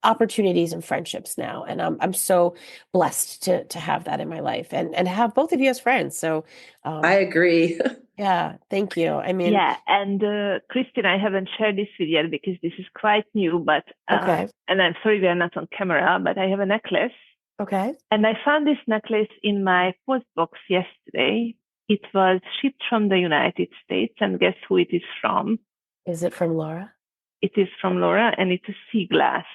opportunities and friendships now. And I'm so blessed to have that in my life and have both of you as friends. So I agree. yeah, thank you. I mean, yeah, and Christine, I haven't shared this with you yet because this is quite new, but okay. And I'm sorry we are not on camera, but I have a necklace. Okay. And I found this necklace in my post box yesterday. It was shipped from the United States, and guess who it is from? Is it from Laura? It is from Laura, and it's a sea glass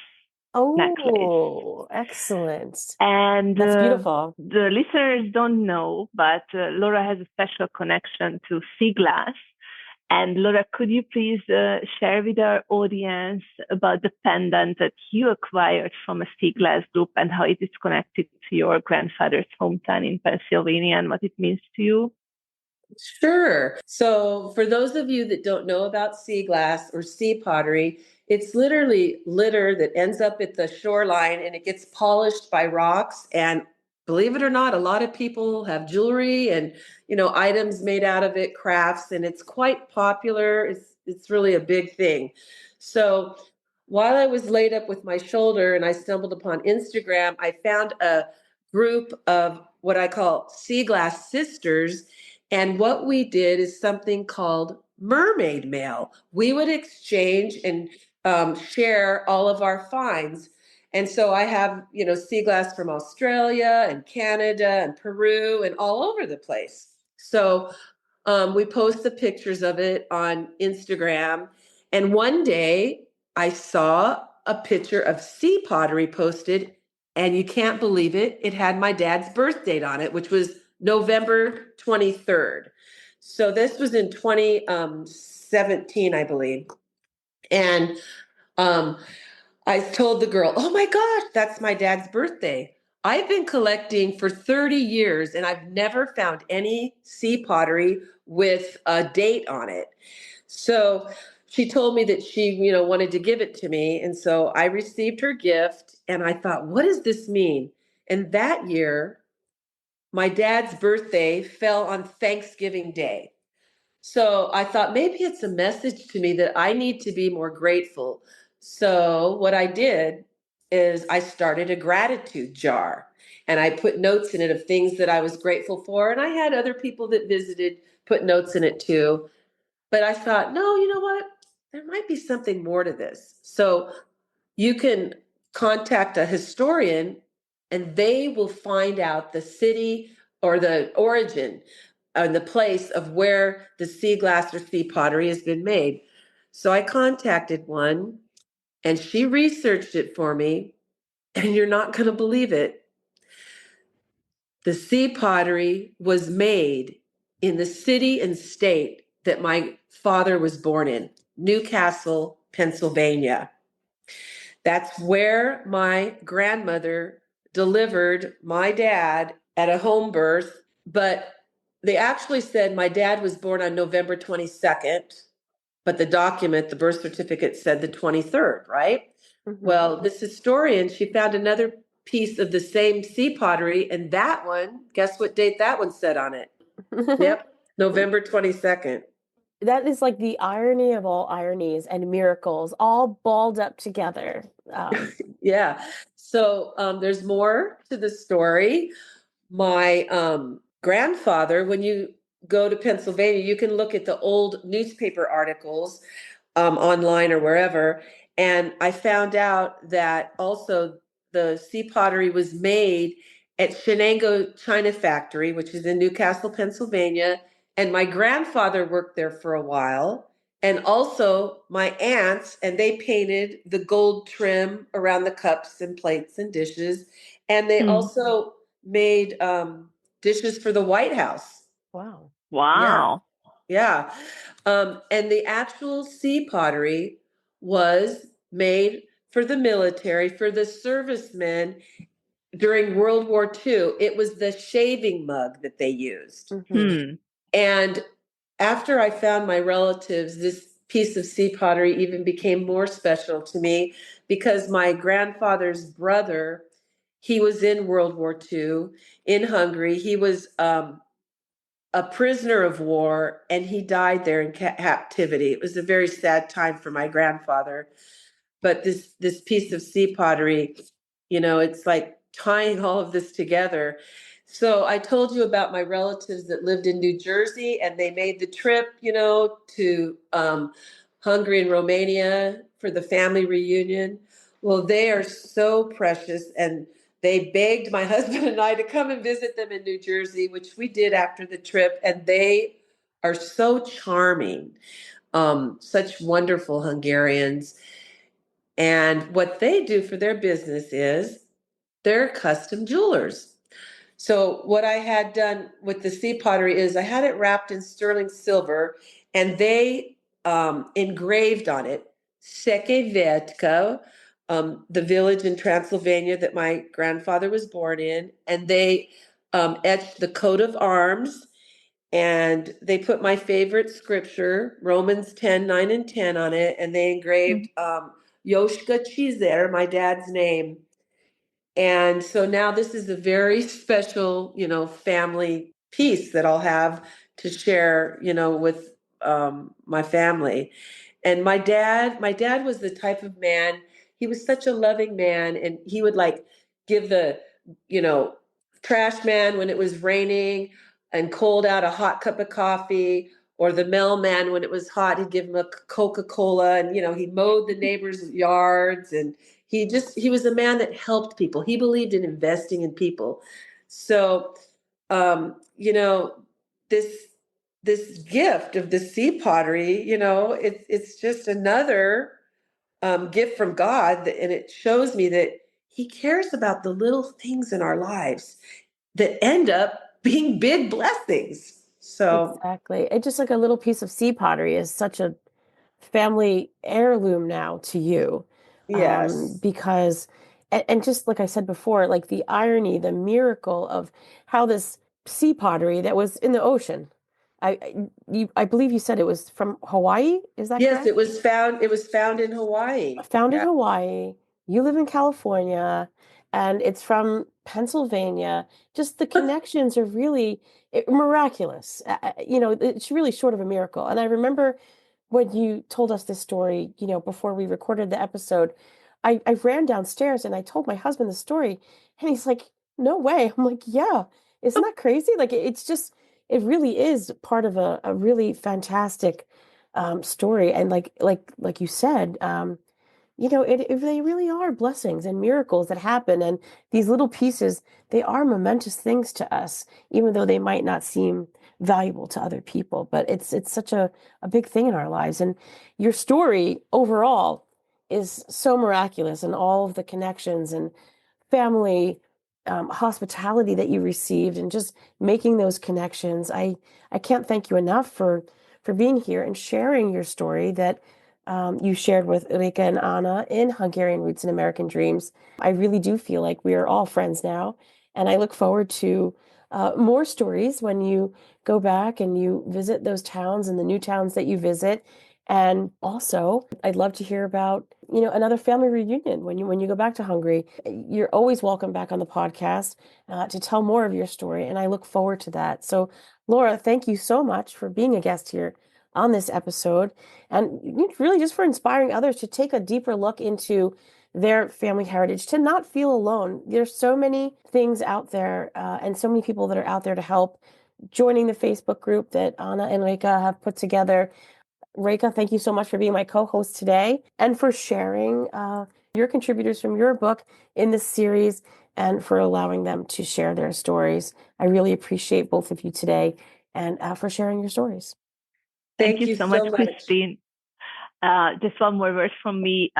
necklace. Oh, excellent. And that's beautiful. The listeners don't know, but Laura has a special connection to sea glass. And Laura, could you please share with our audience about the pendant that you acquired from a sea glass group and how it is connected to your grandfather's hometown in Pennsylvania and what it means to you? Sure. So for those of you that don't know about sea glass or sea pottery, it's literally litter that ends up at the shoreline and it gets polished by rocks. And believe it or not, a lot of people have jewelry and, items made out of it, crafts, and it's quite popular. It's really a big thing. So while I was laid up with my shoulder and I stumbled upon Instagram, I found a group of what I call sea glass sisters. And what we did is something called mermaid mail. We would exchange and share all of our finds. And so I have, sea glass from Australia and Canada and Peru and all over the place. So we post the pictures of it on Instagram. And one day I saw a picture of sea pottery posted, and you can't believe it. It had my dad's birth date on it, which was November 23rd. So this was in 2017, I believe. And I told the girl, "Oh my gosh, that's my dad's birthday." I've been collecting for 30 years and I've never found any sea pottery with a date on it. So she told me that she, wanted to give it to me. And so I received her gift and I thought, what does this mean? And that year, my dad's birthday fell on Thanksgiving Day. So I thought maybe it's a message to me that I need to be more grateful. So what I did is I started a gratitude jar and I put notes in it of things that I was grateful for. And I had other people that visited put notes in it too. But I thought, no, you know what? There might be something more to this. So you can contact a historian and they will find out the city or the origin and the place of where the sea glass or sea pottery has been made. So I contacted one and she researched it for me, and you're not going to believe it. The sea pottery was made in the city and state that my father was born in, Newcastle, Pennsylvania. That's where my grandmother delivered my dad at a home birth, but they actually said my dad was born on November 22nd, but the document, the birth certificate said the 23rd, right? Mm-hmm. Well, this historian, she found another piece of the same sea pottery, and that one, guess what date that one said on it? Yep, November 22nd. That is like the irony of all ironies and miracles all balled up together. Yeah. So there's more to the story. My grandfather, when you go to Pennsylvania, you can look at the old newspaper articles online or wherever. And I found out that also the sea pottery was made at Shenango China Factory, which is in Newcastle, Pennsylvania. And my grandfather worked there for a while. And also my aunts, and they painted the gold trim around the cups and plates and dishes. And they also made dishes for the White House. Wow. Wow. Yeah. And the actual sea pottery was made for the military, for the servicemen during World War II. It was the shaving mug that they used. Mm-hmm. And after I found my relatives, this piece of sea pottery even became more special to me because my grandfather's brother, he was in World War II in Hungary. He was a prisoner of war, and he died there in captivity. It was a very sad time for my grandfather. But this piece of sea pottery, it's like tying all of this together. So I told you about my relatives that lived in New Jersey, and they made the trip, to Hungary and Romania for the family reunion. Well, they are so precious, and they begged my husband and I to come and visit them in New Jersey, which we did after the trip, and they are so charming, such wonderful Hungarians. And what they do for their business is they're custom jewelers. So what I had done with the sea pottery is I had it wrapped in sterling silver, and they engraved on it Székelyvedka, the village in Transylvania that my grandfather was born in, and they etched the coat of arms, and they put my favorite scripture, Romans 10:9 and 10 on it, and they engraved Yoshka Csiszer, my dad's name. And so now this is a very special, family piece that I'll have to share, with my family. And my dad was the type of man, he was such a loving man, and he would like give the, you know, trash man when it was raining and cold out a hot cup of coffee, or the mailman when it was hot, he'd give him a Coca-Cola, and he mowed the neighbors' yards, and he was a man that helped people. He believed in investing in people. So um, you know, this this gift of the sea pottery, it's just another gift from God, and it shows me that He cares about the little things in our lives that end up being big blessings. So, Exactly. It just like a little piece of sea pottery is such a family heirloom now to you. yes. Because, and just like I said before, like the irony, the miracle of how this sea pottery that was in the ocean, I believe you said it was from Hawaii. Is that Yes, correct? it was found in Hawaii. Found in Yeah. Hawaii. You live in California, and it's from Pennsylvania. Just the connections are really miraculous. It's really short of a miracle. And I remember when you told us this story, before we recorded the episode, I ran downstairs and I told my husband the story, and he's like, "No way." I'm like, "Yeah, isn't that crazy?" Like it's just, it really is part of a really fantastic story. And like you said, they really are blessings and miracles that happen. And these little pieces, they are momentous things to us, even though they might not seem valuable to other people. But it's such a big thing in our lives. And your story overall is so miraculous, and all of the connections and family hospitality that you received, and just making those connections. I can't thank you enough for being here and sharing your story that you shared with Reka and Anna in Hungarian Roots and American Dreams. I really do feel like we are all friends now, and I look forward to more stories when you go back and you visit those towns and the new towns that you visit. And also, I'd love to hear about, another family reunion when you go back to Hungary. You're always welcome back on the podcast to tell more of your story, and I look forward to that. So, Laura, thank you so much for being a guest here on this episode, and really just for inspiring others to take a deeper look into their family heritage, to not feel alone. There's so many things out there, and so many people that are out there to help. Joining the Facebook group that Anna and Reka have put together. Reka, thank you so much for being my co-host today and for sharing your contributors from your book in this series, and for allowing them to share their stories. I really appreciate both of you today, and for sharing your stories. Thank Thank you you so much, so much. Christine. Just one more word from me.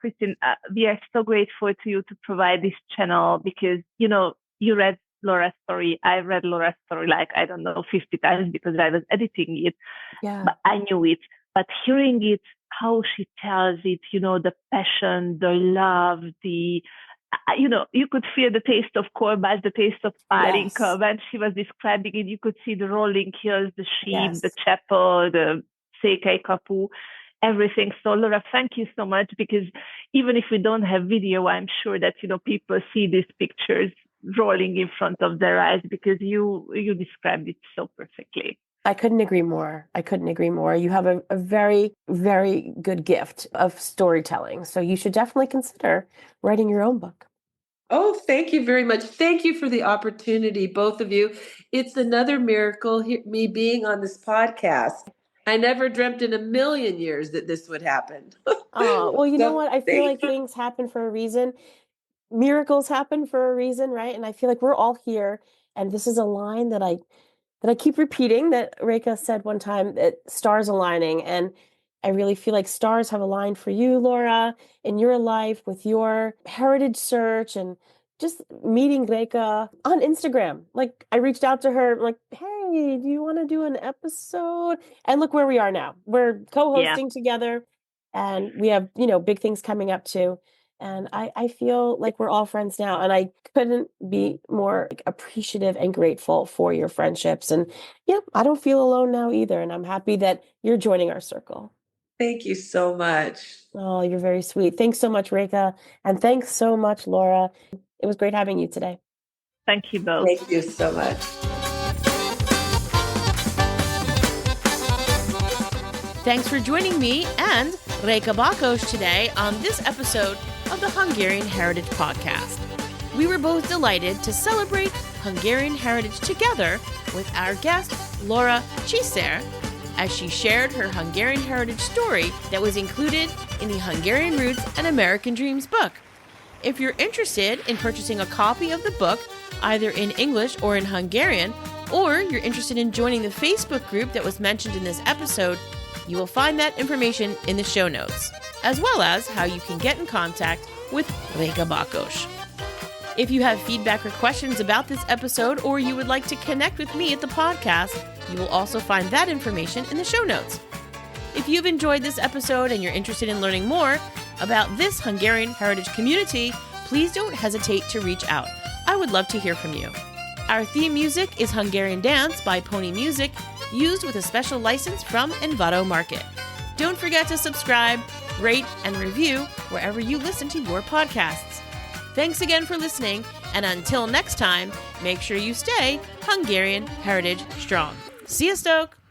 Christine, we are so grateful to you to provide this channel, because, you read Laura's story. I read Laura's story like, I don't know, 50 times because I was editing it, Yeah. but I knew it. But hearing it, how she tells it, the passion, the love, you could feel the taste of Kolbász, the taste of pálinka. Yes. When she was describing it, you could see the rolling hills, the sheep, Yes. the chapel, the Székelykapu. everything. So Laura, thank you so much, because even if we don't have video, I'm sure that, people see these pictures rolling in front of their eyes, because you described it so perfectly. I couldn't agree more. I couldn't agree more. You have a very, very good gift of storytelling. So you should definitely consider writing your own book. Oh, thank you very much. Thank you for the opportunity, both of you. It's another miracle, me being on this podcast. I never dreamt in a million years that this would happen. Oh, well, you know what? I feel like you. things happen for a reason. Miracles happen for a reason, right? And I feel like we're all here. And this is a line that I keep repeating, that Reka said one time, that stars aligning. And I really feel like stars have aligned for you, Laura, in your life with your heritage search and just meeting Reka on Instagram. Like, I reached out to her, like, hey, do you want to do an episode? And look where we are now. We're co-hosting together, and we have, big things coming up too. And I feel like we're all friends now. And I couldn't be more appreciative and grateful for your friendships. And I don't feel alone now either. And I'm happy that you're joining our circle. Thank you so much. Oh, you're very sweet. Thanks so much, Reka. And thanks so much, Laura. It was great having you today. Thank you both. Thank you so much. Thanks for joining me and Reka Bakos today on this episode of the Hungarian Heritage Podcast. We were both delighted to celebrate Hungarian heritage together with our guest, Laura Csiszer, as she shared her Hungarian heritage story that was included in the Hungarian Roots and American Dreams book. If you're interested in purchasing a copy of the book, either in English or in Hungarian, or you're interested in joining the Facebook group that was mentioned in this episode, you will find that information in the show notes, as well as how you can get in contact with Reka Bakos. If you have feedback or questions about this episode, or you would like to connect with me at the podcast, you will also find that information in the show notes. If you've enjoyed this episode and you're interested in learning more about this Hungarian heritage community, please don't hesitate to reach out. I would love to hear from you. Our theme music is Hungarian Dance by Pony Music, used with a special license from Envato Market. Don't forget to subscribe, rate, and review wherever you listen to your podcasts. Thanks again for listening, and until next time, make sure you stay Hungarian Heritage Strong. Sziasztok!